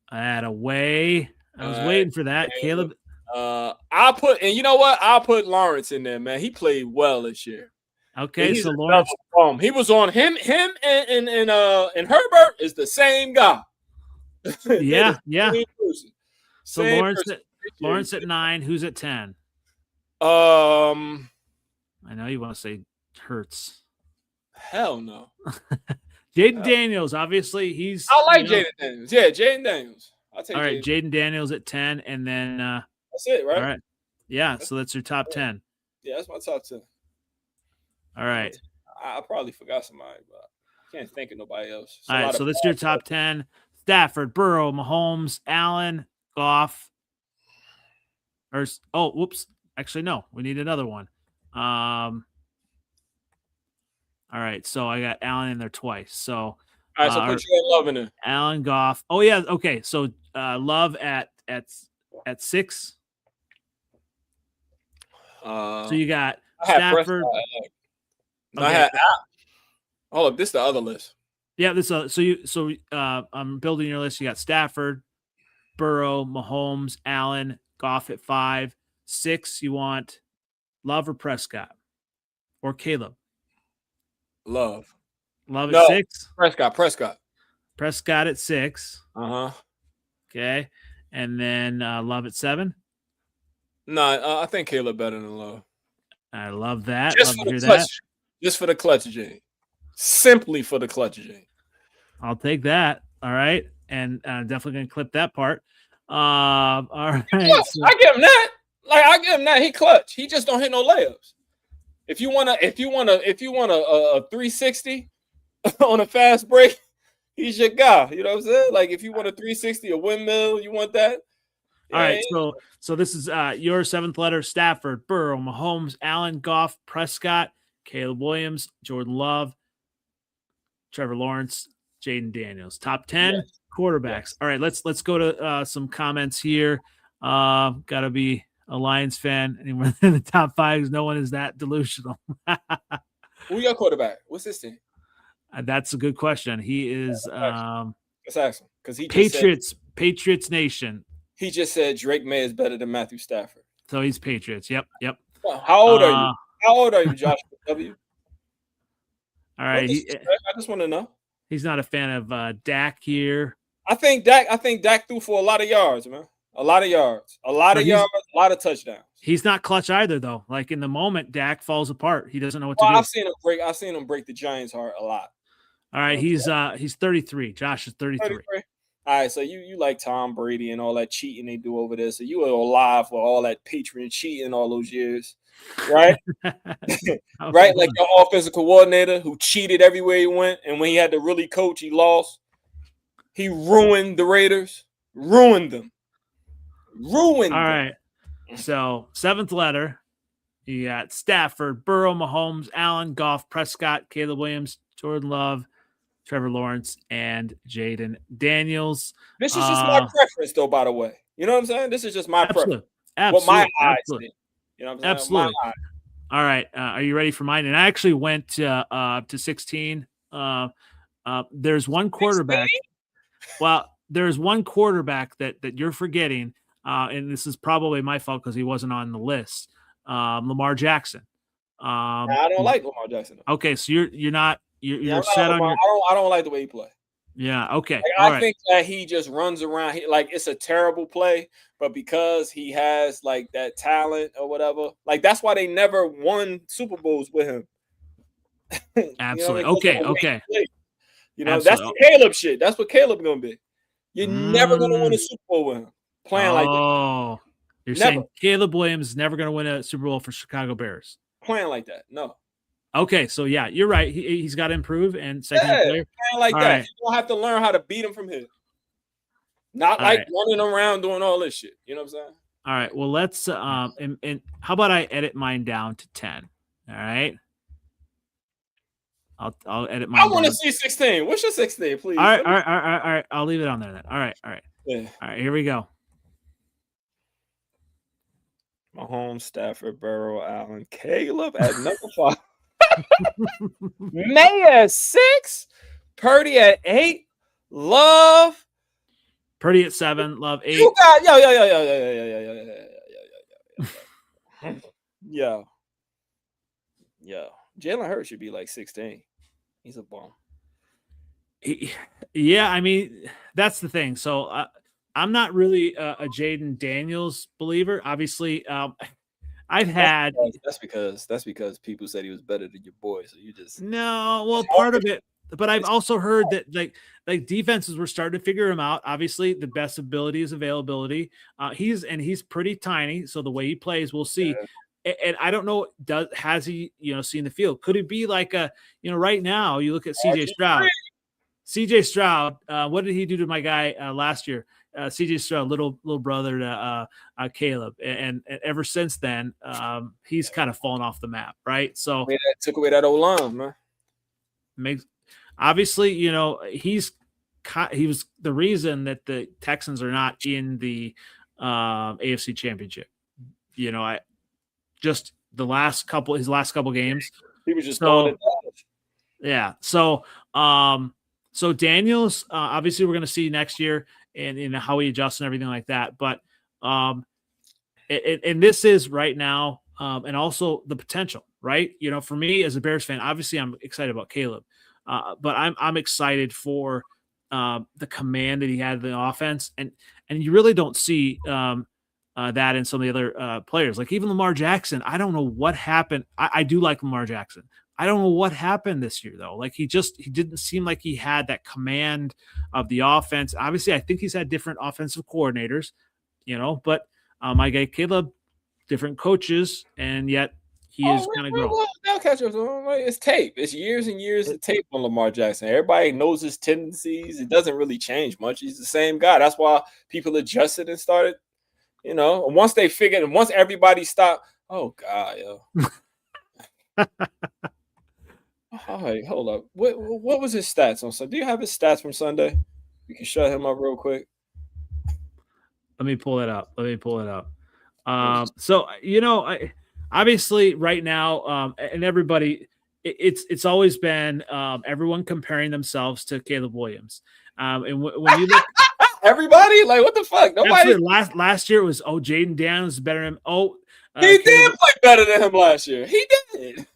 At away. I was waiting for that. Caleb. You know what? I'll put Lawrence in there, man. He played well this year. Okay, so Lawrence. He was on him and Herbert is the same guy. Yeah. So Same Lawrence at 9. Who's at 10? I know you want to say Hurts. Hell no. Jaden Daniels, obviously, he's. I like Jaden Daniels. Yeah, Jaden Daniels. I'll take. All right, Jaden Daniels at 10, and then that's it, right? All right. Yeah, so that's your top 10. Yeah, that's my top 10. All right. I probably forgot somebody, but I can't think of nobody else. All right, so that's your top 10. Stafford, Burrow, Mahomes, Allen, Goff. Whoops. Actually, no. We need another one. All right, so I got Allen in there twice. So all right, so put you Love in there. Allen, Goff. Oh yeah, okay. So Love at 6. So you got Stafford. Hold up, this is the other list. Yeah, I'm building your list. You got Stafford, Burrow, Mahomes, Allen, Goff at 5. 6, you want Love or Prescott or Caleb? Love at 6. Prescott at 6. Okay, and then Love at 7. No, I think Caleb better than Love. I love that. Just love to hear that. Just for the clutch gene. Simply for the clutch gene. I'll take that. All right, and definitely gonna clip that part. All right, so. I give him that. He clutch. He just don't hit no layups. If you want a 360 on a fast break, he's your guy. You know what I'm saying? Like if you want a 360, a windmill, you want that. All right. So this is your 7th letter: Stafford, Burrow, Mahomes, Allen, Goff, Prescott, Caleb Williams, Jordan Love, Trevor Lawrence, Jaden Daniels. Top 10 quarterbacks. Yes. All right. Let's go to some comments here. Gotta be a Lions fan. Anyone in the top 5? No one is that delusional. Who your quarterback? What's his team? That's a good question. He is let's ask him because he Patriots Nation. He just said Drake May is better than Matthew Stafford. So he's Patriots. Yep. Well, how old are you, Josh W? All right. I just want to know. He's not a fan of Dak here. I think Dak threw for a lot of yards, man. A lot of yards, a lot of touchdowns. He's not clutch either, though. Like in the moment, Dak falls apart. He doesn't know what to do. I've seen him break the Giants' heart a lot. All right, he's 33. Josh is 33. All right, so you like Tom Brady and all that cheating they do over there. So you were alive for all that Patriot cheating all those years, right? Right, like your offensive coordinator who cheated everywhere he went, and when he had to really coach, he lost. He ruined the Raiders, ruined them. All right. So 7th letter, you got Stafford, Burrow, Mahomes, Allen, Goff, Prescott, Caleb Williams, Jordan Love, Trevor Lawrence, and Jaden Daniels. This is just my preference, though, by the way. You know what I'm saying? This is just my preference. Absolutely. What my eyes see. You know what I'm saying? Absolutely. All right. Are you ready for mine? And I actually went to 16. There's one quarterback. 16? Well, there's one quarterback that you're forgetting, and this is probably my fault because he wasn't on the list. Lamar Jackson. I don't like Lamar Jackson. Okay, so you're not you're set on Lamar. your. I don't like the way he plays. Yeah. Okay. I think that he just runs around. Like it's a terrible play, but because he has like that talent or whatever, like that's why they never won Super Bowls with him. Absolutely. Okay. You know, that's the Caleb shit. That's what Caleb gonna be. You're never gonna win a Super Bowl with him playing like that. Oh, you're saying Caleb Williams is never gonna win a Super Bowl for Chicago Bears playing like that? No. Okay, so yeah, you're right. He's got to improve and second player. Playing like that. Right. You don't have to learn how to beat him from here. Not all like running around doing all this shit. You know what I'm saying? All right. Well, let's and how about I edit mine down to 10? All right. I'll edit mine. I want to see 16. What's your 16, please? All right. I'll leave it on there then. All right. Yeah. All right. Here we go. Mahomes, Stafford, Burrow, Allen, Caleb at number 5. May at 6, Purdy at 8, Love. Purdy at 7, Love 8. You got yo. Jalen Hurts should be like 16. He's a bum. Yeah, I mean that's the thing. So I'm not really a Jaden Daniels believer. Obviously, I've had that's because people said he was better than your boy. So you just part of it. But I've also heard that like defenses were starting to figure him out. Obviously, the best ability is availability. He's pretty tiny, so the way he plays, we'll see. Yeah. And I don't know, has he seen the field? Could it be like right now you look at CJ Stroud. CJ Stroud, what did he do to my guy last year? CJ Stroud, little brother to Caleb, and ever since then, he's kind of fallen off the map, right? So took away that old line, man. Obviously, he was the reason that the Texans are not in the AFC Championship. I just his last couple games, he was just yeah. So Daniels, obviously, we're going to see next year. And how he adjusts and everything like that. But and this is right now, and also the potential, right? For me as a Bears fan, obviously I'm excited about Caleb, but I'm excited for the command that he had in the offense, and you really don't see that in some of the other players, like even Lamar Jackson. I don't know what happened. I do like Lamar Jackson. I don't know what happened this year, though. Like he didn't seem like he had that command of the offense. Obviously, I think he's had different offensive coordinators, but my guy Caleb, different coaches, and yet he is kind of growing. They'll catch up. It's tape. It's years and years of tape on Lamar Jackson. Everybody knows his tendencies. It doesn't really change much. He's the same guy. That's why people adjusted and started, once they figured, and once everybody stopped, oh, God, yo. All right, hold up. What was his stats on Sunday? Do you have his stats from Sunday? You can shut him up real quick. Let me pull it up. So obviously right now, and everybody, it's always been everyone comparing themselves to Caleb Williams. And when you look, everybody, like what the fuck? Nobody. Last year it was Jaden Daniels is better than he did play better than him last year. He did.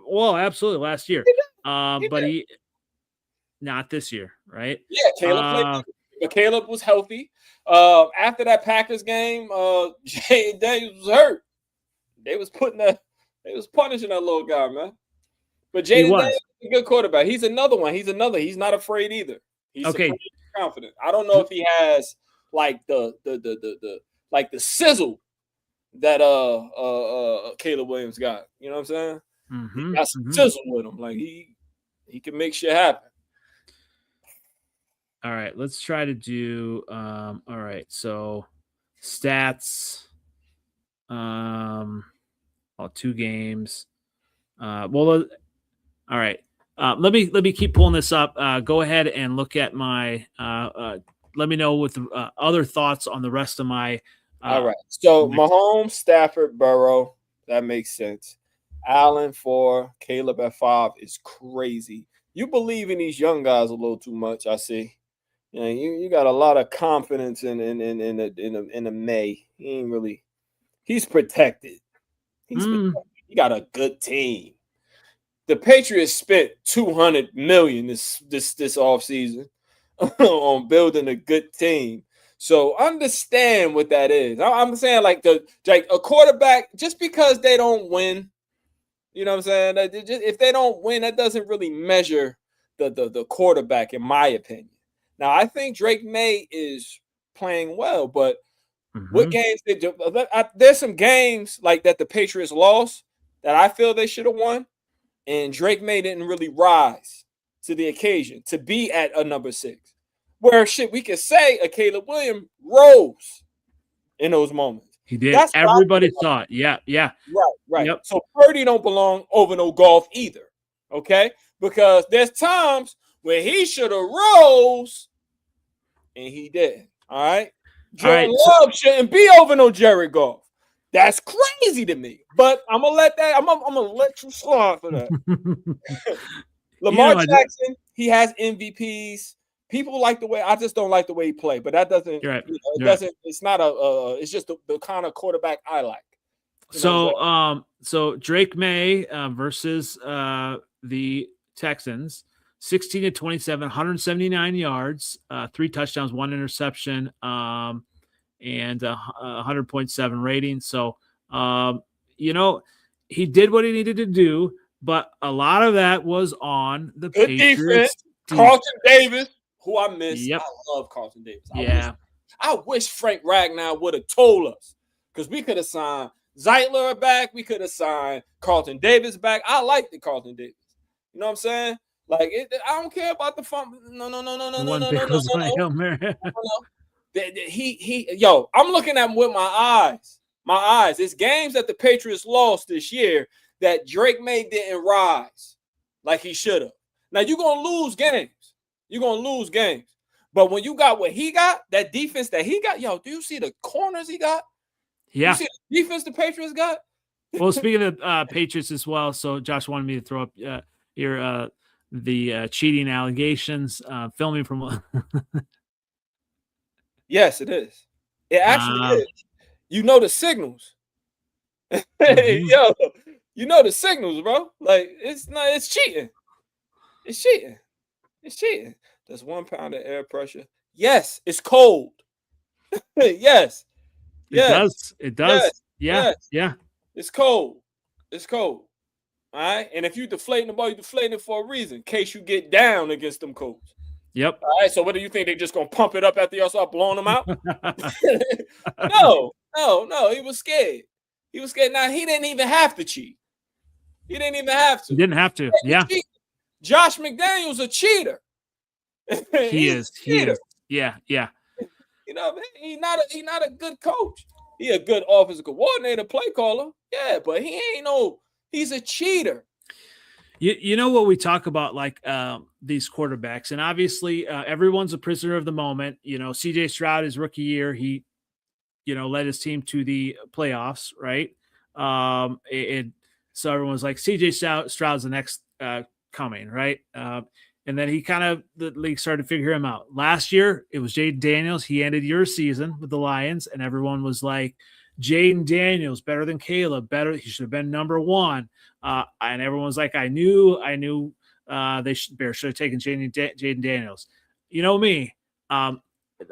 Well, absolutely last year. But he not this year, right? Yeah, Caleb played, but Caleb was healthy. After that Packers game, Jaden Daniels was hurt. They was punishing that little guy, man. But Jaden Daniels is a good quarterback. He's another one. He's not afraid either. He's confident. I don't know if he has like the sizzle that Caleb Williams got. You know what I'm saying? Mm-hmm. He got some sizzle with him. Like he can make shit happen. All right, let's try to do all right, so stats. 2 games. All right. Let me keep pulling this up. Go ahead and look at my let me know with other thoughts on the rest of my all right. So Mahomes, Stafford, Burrow, That makes sense. Allen 4, Caleb at 5 is crazy. You believe in these young guys a little too much, I see. Yeah, you got a lot of confidence in the May. He ain't really. He's protected. Protected. He got a good team. The Patriots spent $200 million this offseason on building a good team. So understand what that is. I'm saying like a quarterback, just because they don't win, you know what I'm saying? If they don't win, that doesn't really measure the quarterback, in my opinion. Now, I think Drake May is playing well, but what games there's some games like that the Patriots lost that I feel they should have won, and Drake May didn't really rise to the occasion to be at a number 6. Where we could say a Caleb Williams rose in those moments. He did. Everybody saw it. Yeah. Right. Yep. So Purdy don't belong over no golf either. Okay? Because there's times where he should have rose and he didn't. All right. Jordan Love shouldn't be over no Jared Goff. That's crazy to me. But I'm gonna let you slide for that. Lamar Jackson, he has MVPs. People like the way, I just don't like the way he played, but that doesn't, it's not it's just the kind of quarterback I like. So Drake May versus the Texans, 16-27, 179 yards, 3 touchdowns, 1 interception, and 100.7 rating. So, he did what he needed to do, but a lot of that was on the Patriots. Defense. Carlton Davis, who I miss. Yep. I love Carlton Davis. I wish Frank Ragnar would have told us, because we could have signed Zeitler back. We could have signed Carlton Davis back. I like the Carlton Davis. You know what I'm saying? Like, I don't care about the fun. No. I'm looking at him with my eyes. It's games that the Patriots lost this year that Drake May didn't rise like he should have. Now, you're going to lose games. But when you got what he got, that defense that he got, do you see the corners he got? Yeah. You see the defense the Patriots got? Well, speaking of Patriots as well, so Josh wanted me to throw up the cheating allegations, filming from. Yes, it is. It actually is. You know the signals. You know the signals, bro. Like, it's cheating. It's cheating. That's 1 pound of air pressure. Yes, it's cold. Yes. It does. Yes. Yeah. It's cold. All right. And if you deflating the ball, you're deflating it for a reason, in case you get down against them Colts. Yep. All right. So what do you think? They're just gonna pump it up after y'all start blowing them out? No. He was scared. Now he didn't even have to cheat. He didn't even have to. He didn't have to. Yeah. Josh McDaniels a cheater. He is. Yeah. You know, he's not a good coach. He a good offensive coordinator, play caller. Yeah, but he ain't he's a cheater. You know what we talk about, like these quarterbacks, and obviously everyone's a prisoner of the moment. CJ Stroud, his rookie year, he, led his team to the playoffs, right? So everyone's like, CJ Stroud's the next coming, right? And then the league started to figure him out. Last year, it was Jaden Daniels. He ended your season with the Lions, and everyone was like, Jaden Daniels, better than Caleb, better. He should have been number 1. And everyone was like, I knew Bears should have taken Jaden Daniels. You know me, I'm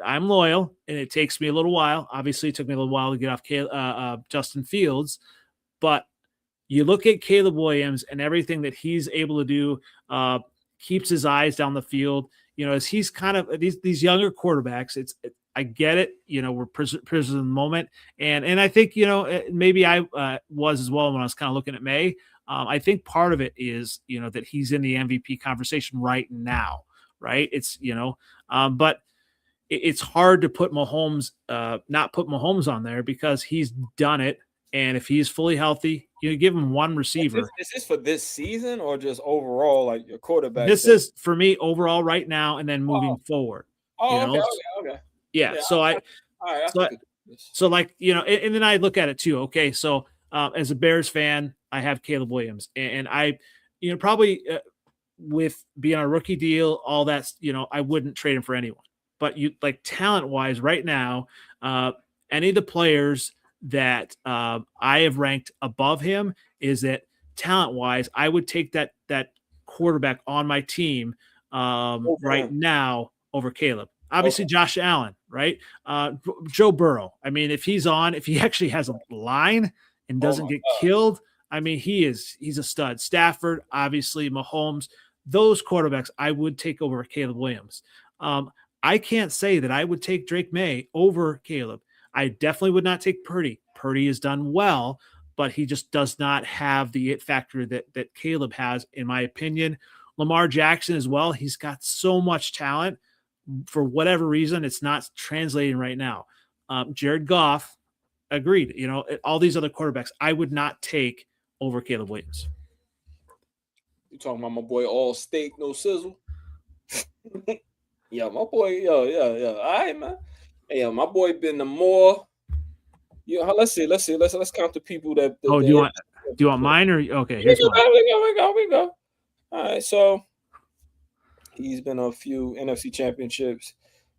loyal, and it takes me a little while. Obviously, it took me a little while to get off Justin Fields, but you look at Caleb Williams and everything that he's able to do, keeps his eyes down the field. As he's kind of these younger quarterbacks, I get it. We're prisoners of the moment. And I think, maybe I was as well when I was kind of looking at May. I think part of it is, that he's in the MVP conversation right now, right? It's, but it's hard to put Mahomes, not put Mahomes on there, because he's done it. And if he's fully healthy, you give him one receiver. Is this for this season or just overall, like your quarterback? This is for me overall right now, and then moving forward. Okay. Yeah. So and then I look at it too. Okay. So as a Bears fan, I have Caleb Williams, and I, probably with being on a rookie deal, all that, I wouldn't trade him for anyone. But talent wise, right now, any of the players that I have ranked above him is that talent wise, I would take that quarterback on my team right now over Caleb. Obviously, Josh Allen, right? Joe Burrow. I mean, if he actually has a line and doesn't get killed, I mean, he's a stud. Stafford, obviously, Mahomes, those quarterbacks I would take over Caleb Williams. I can't say that I would take Drake May over Caleb. I definitely would not take Purdy. Purdy has done well, but he just does not have the it factor that Caleb has, in my opinion. Lamar Jackson as well. He's got so much talent. For whatever reason, it's not translating right now. Jared Goff, agreed. All these other quarterbacks, I would not take over Caleb Williams. You talking about my boy, all steak, no sizzle? Yeah, my boy, yeah. All right, man. Hey, my boy been the more. Let's see. Let's count the people that. Do you want mine or okay? Here's we go. All right, so he's been a few NFC championships.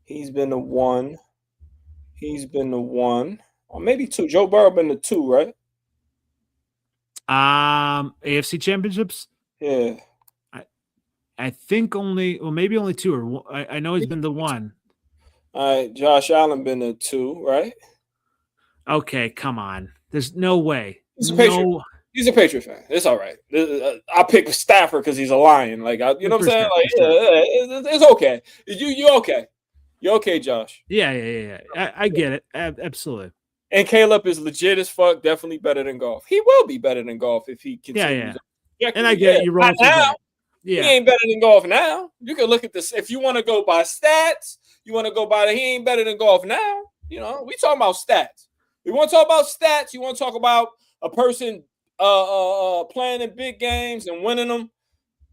He's been the one. Or maybe two. Joe Burrow been the two, right? AFC championships. Yeah. I think maybe only two. Or I know he's been the one. All right, Josh Allen been the two, right? Okay, come on. There's no way. He's a Patriot fan. It's all right. I pick Stafford because he's a Lion. Like, you know what I'm saying? Like, it's okay. You okay? You okay, Josh? Yeah. I get it. Absolutely. And Caleb is legit as fuck. Definitely better than Goff. He will be better than Goff if he continues. Yeah. And I get it. You're wrong. Now, he ain't better than Goff now. You can look at this. If you want to go by stats, he ain't better than Goff now. We talking about stats. We want to talk about stats. You want to talk about a person playing in big games and winning them.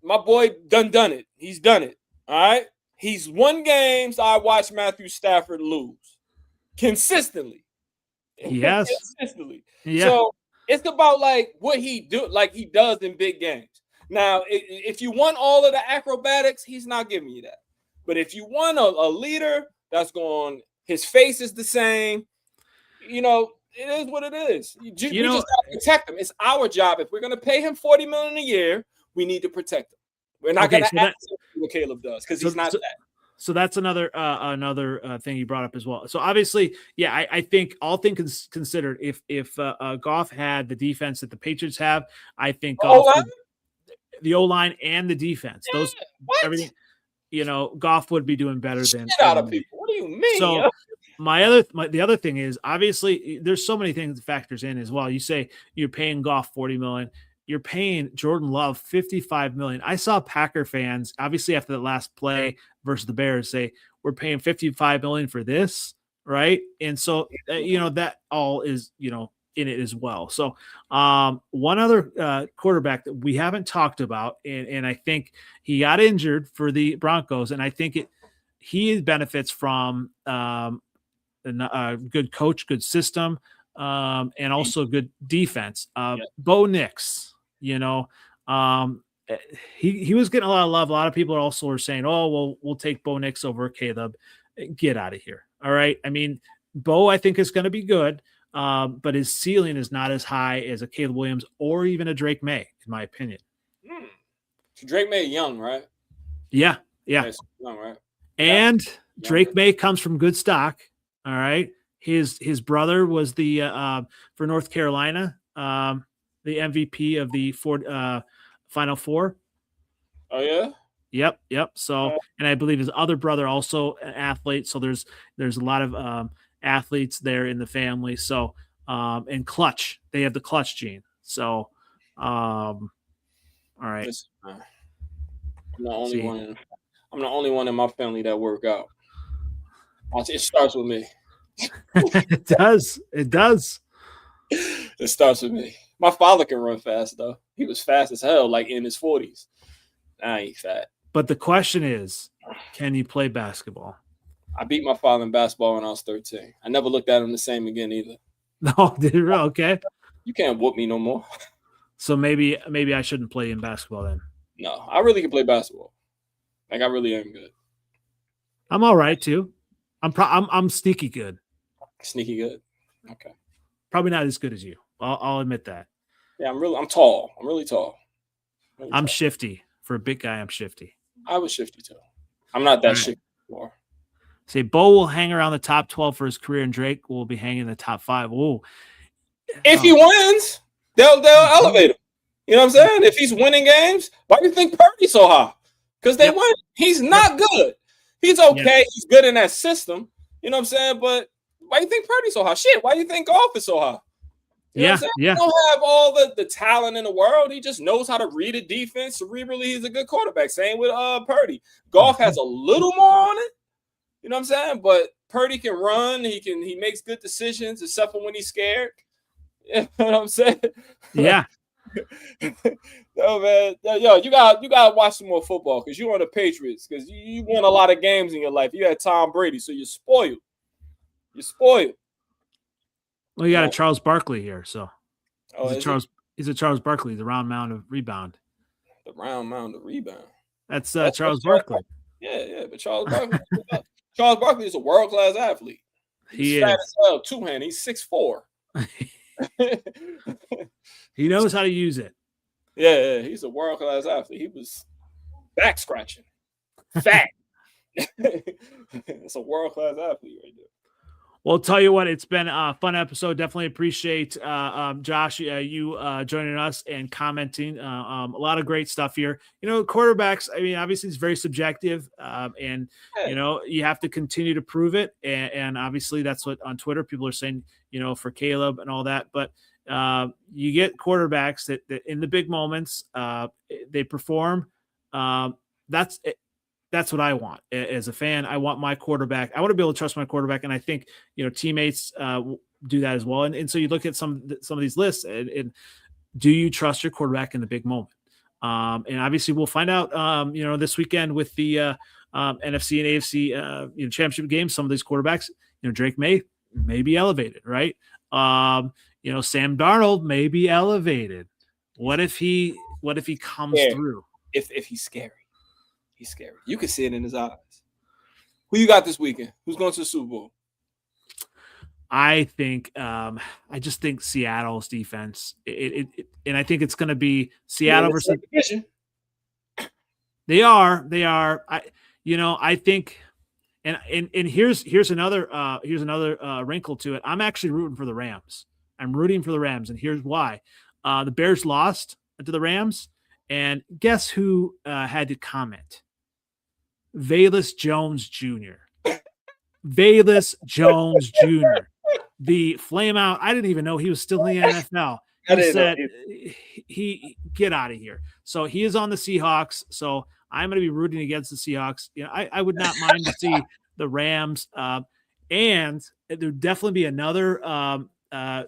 My boy done it. He's done it. All right. He's won games. I watched Matthew Stafford lose consistently. Yes. Consistently. Yeah. So it's about what he does in big games. Now, if you want all of the acrobatics, he's not giving you that. But if you want a leader that's his face is the same, it is what it is. We just got to protect him. It's our job. If we're going to pay him $40 million a year, we need to protect him. We're not going to ask him what Caleb does because he's not that. So that's another thing you brought up as well. So obviously, yeah, I think all things considered, if Goff had the defense that the Patriots have, I think the O-line and the defense, everything, Goff would be doing better than out of people. What do you mean? So the other thing is, obviously there's so many things that factors in as well. You say you're paying Goff $40 million. You're paying Jordan Love $55 million. I saw Packer fans, obviously after the last play versus the Bears, say we're paying $55 million for this, right? And so that all is in it as well. So one other quarterback that we haven't talked about, and I think he got injured for the Broncos, and I think he benefits from a good coach, good system, and also good defense. Bo Nix. He was getting a lot of love. A lot of people also were saying, "Oh, well, we'll take Bo Nix over Caleb." Get out of here. All right. I mean, Bo, I think is going to be good, but his ceiling is not as high as a Caleb Williams or even a Drake May, in my opinion. So Drake May young, right? Yeah. Young, right? And Drake May comes from good stock. All right. His brother was the for North Carolina. The MVP of the Final Four. Oh, yeah? Yep. So, and I believe his other brother also an athlete. So there's a lot of athletes there in the family. So, and clutch, they have the clutch gene. So, all right. I'm the only one. I'm the only one in my family that work out. It starts with me. It does. It starts with me. My father can run fast, though. He was fast as hell, like in his 40s. I ain't fat. But the question is, can you play basketball? I beat my father in basketball when I was 13. I never looked at him the same again either. No, did you really? Okay. You can't whoop me no more. So maybe I shouldn't play in basketball then. No, I really can play basketball. Like I really am good. I'm all right too. I'm sneaky good. Sneaky good. Okay. Probably not as good as you. I'll admit that. Yeah, I'm tall. I'm really tall. I'm shifty. For a big guy, I'm shifty. I was shifty too. I'm not that shifty anymore. Say Bo will hang around the top 12 for his career, and Drake will be hanging in the top 5. Whoa. If he wins, they'll elevate him. You know what I'm saying? If he's winning games, why do you think Purdy's so high? Because they win. He's not good. He's okay. Yep. He's good in that system. You know what I'm saying? But why do you think Purdy's so high? Shit, why do you think Goff is so high? You know yeah. He don't have all the talent in the world. He just knows how to read a defense. Cerebrally, he's a good quarterback. Same with Purdy. Goff has a little more on it. You know what I'm saying? But Purdy can run. He makes good decisions, except for when he's scared. You know what I'm saying? Yeah. No, man. Yo, you gotta watch some more football because you're on the Patriots because you won a lot of games in your life. You had Tom Brady, so you're spoiled. You're spoiled. Well, you got a Charles Barkley here, so he's a Charles Barkley, the round mound of rebound. The round mound of rebound. That's Charles Barkley. Yeah, but Charles Barkley is a world-class athlete. He's fat as hell, two-hand. He's 6'4". He knows how to use it. Yeah, he's a world-class athlete. He was back scratching. Fat. It's a world-class athlete right there. Well, I'll tell you what, it's been a fun episode. Definitely appreciate Josh, you joining us and commenting. A lot of great stuff here. You know, quarterbacks, I mean, obviously it's very subjective, and, you know, you have to continue to prove it. And obviously that's what on Twitter people are saying, you know, for Caleb and all that. But you get quarterbacks that in the big moments, they perform. That's what I want as a fan. I want my quarterback. I want to be able to trust my quarterback. And I think, you know, teammates do that as well. And so you look at some of these lists and do you trust your quarterback in the big moment? And obviously we'll find out, you know, this weekend with the NFC and AFC, you know, championship games, some of these quarterbacks, you know, Drake may be elevated, right? You know, Sam Darnold may be elevated. What if he comes through? If he's scary. He's scary. You can see it in his eyes. Who you got this weekend? Who's going to the Super Bowl? I think I just think Seattle's defense. And I think it's going to be Seattle versus division. They are. I think, and here's another wrinkle to it. I'm actually rooting for the Rams. I'm rooting for the Rams, and here's why. The Bears lost to the Rams, and guess who had to comment? Velus Jones Jr. Velus Jones Jr. The flame out. I didn't even know he was still in the NFL. He said he get out of here. So he is on the Seahawks. So I'm going to be rooting against the Seahawks. You know, I would not mind to see the Rams. And there'd definitely be another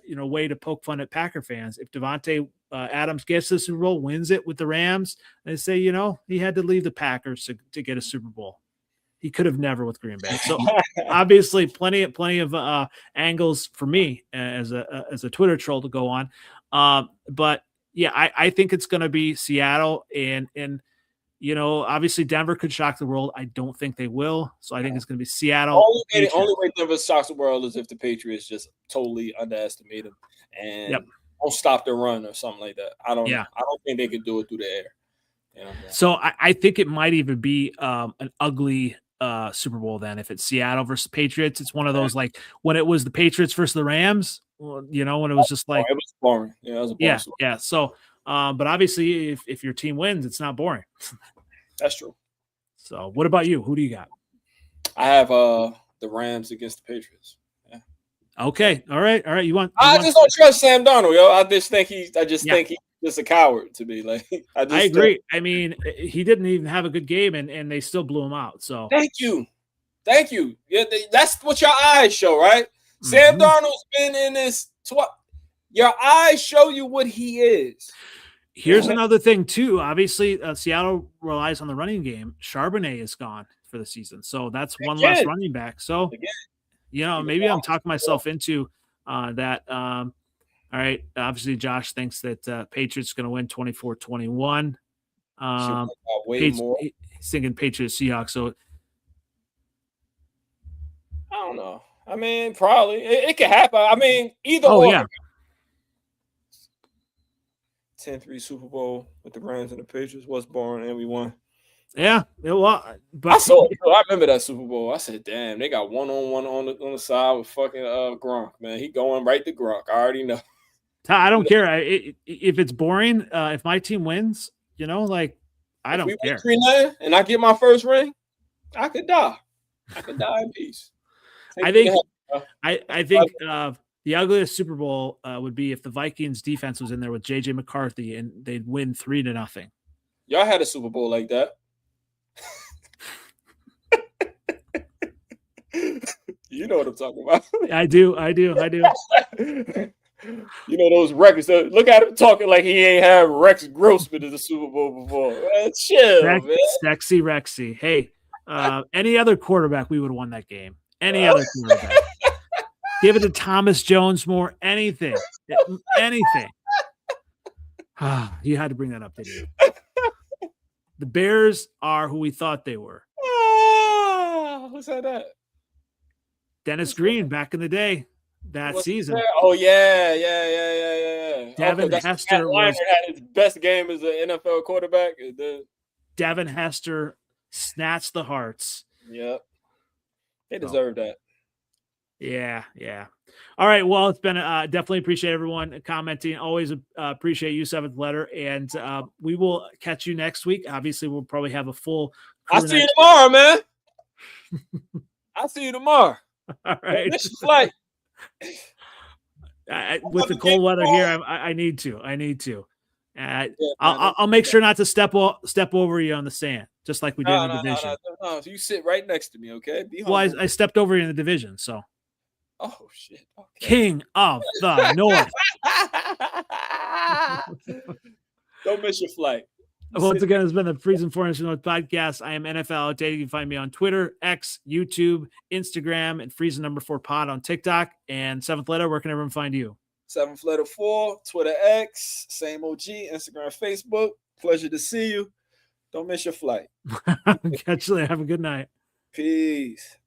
you know, way to poke fun at Packer fans. If Devontae Adams gets the Super Bowl, wins it with the Rams, they say, you know, he had to leave the Packers to get a Super Bowl. He could have never with Green Bay. So obviously plenty of angles for me as a Twitter troll to go on. But yeah, I think it's going to be Seattle and, you know, obviously Denver could shock the world. I don't think they will. So I think it's going to be Seattle. Only way Denver shocks the world is if the Patriots just totally underestimate them and don't stop their run or something like that. I don't think they could do it through the air. You know, so I think it might even be an ugly Super Bowl then if it's Seattle versus Patriots. It's one of those like when it was the Patriots versus the Rams, you know, when it was just like it was boring. Yeah, it was a boring story. Yeah. So but obviously if your team wins, it's not boring. That's true. So what about you? Who do you got? I have the Rams against the Patriots. Yeah. Okay. All right. I just don't trust Sam Darnold, yo. I just think he's just a coward to me. Like I agree. I mean, he didn't even have a good game and they still blew him out. So thank you. Yeah, that's what your eyes show, right? Mm-hmm. Sam Darnold's been in this. Your eyes show you what he is. Here's another thing too. Obviously, Seattle relies on the running game. Charbonnet is gone for the season, so that's one less running back. So, you know, maybe I'm talking myself into that. All right. Obviously, Josh thinks that Patriots going to win 24-21. Way more. He's thinking Patriots Seahawks. So I don't know. I mean, probably it could happen. I mean, either oh or. yeah, 10-3 Super Bowl with the Rams and the Patriots was boring, and we won. yeah. Well, but I saw it. I remember that Super Bowl. I said, "Damn, they got one-on-one on the side with fucking Gronk, man. He going right to Gronk. I already know." I don't care if it's boring. If my team wins, you know, like I don't care. 3-9 and I get my first ring, I could die. I could die in peace. I think the ugliest Super Bowl would be if the Vikings defense was in there with JJ McCarthy and they'd win 3-0. Y'all had a Super Bowl like that. You know what I'm talking about. I do. You know those records. Look at him talking like he ain't had Rex Grossman in the Super Bowl before. Man, chill, man. Sexy Rexy. Hey, any other quarterback, we would have won that game. Any other quarterback. Give it to Thomas Jones more. Anything. Anything. You had to bring that up, didn't you? The Bears are who we thought they were. Who said that? Dennis Green back in the day. That season. Oh yeah. Devin Hester had his best game as an NFL quarterback. Devin Hester snatched the hearts. Yep. They deserve that. Yeah. All right. Well, it's been definitely appreciate everyone commenting. Always appreciate you, Seventh Letter, and we will catch you next week. Obviously, we'll probably have a full. I'll see you tomorrow, man. I'll see you tomorrow. All right. This is flight. With the cold weather here, I need to. I'll make sure not to step over you on the sand, just like we did in the division. No, you sit right next to me, okay? Well, I stepped over you in the division, so. Oh shit! Okay. King of the North. Don't miss your flight. Once again, it's been the Freezin for NFC North Podcast. I am NFL Outdated. You can find me on Twitter, X, YouTube, Instagram, and Freezin4pod on TikTok. And Seventh Letter, where can everyone find you? 7th Letter 4, Twitter X, same OG, Instagram, Facebook. Pleasure to see you. Don't miss your flight. Catch you later. Have a good night. Peace.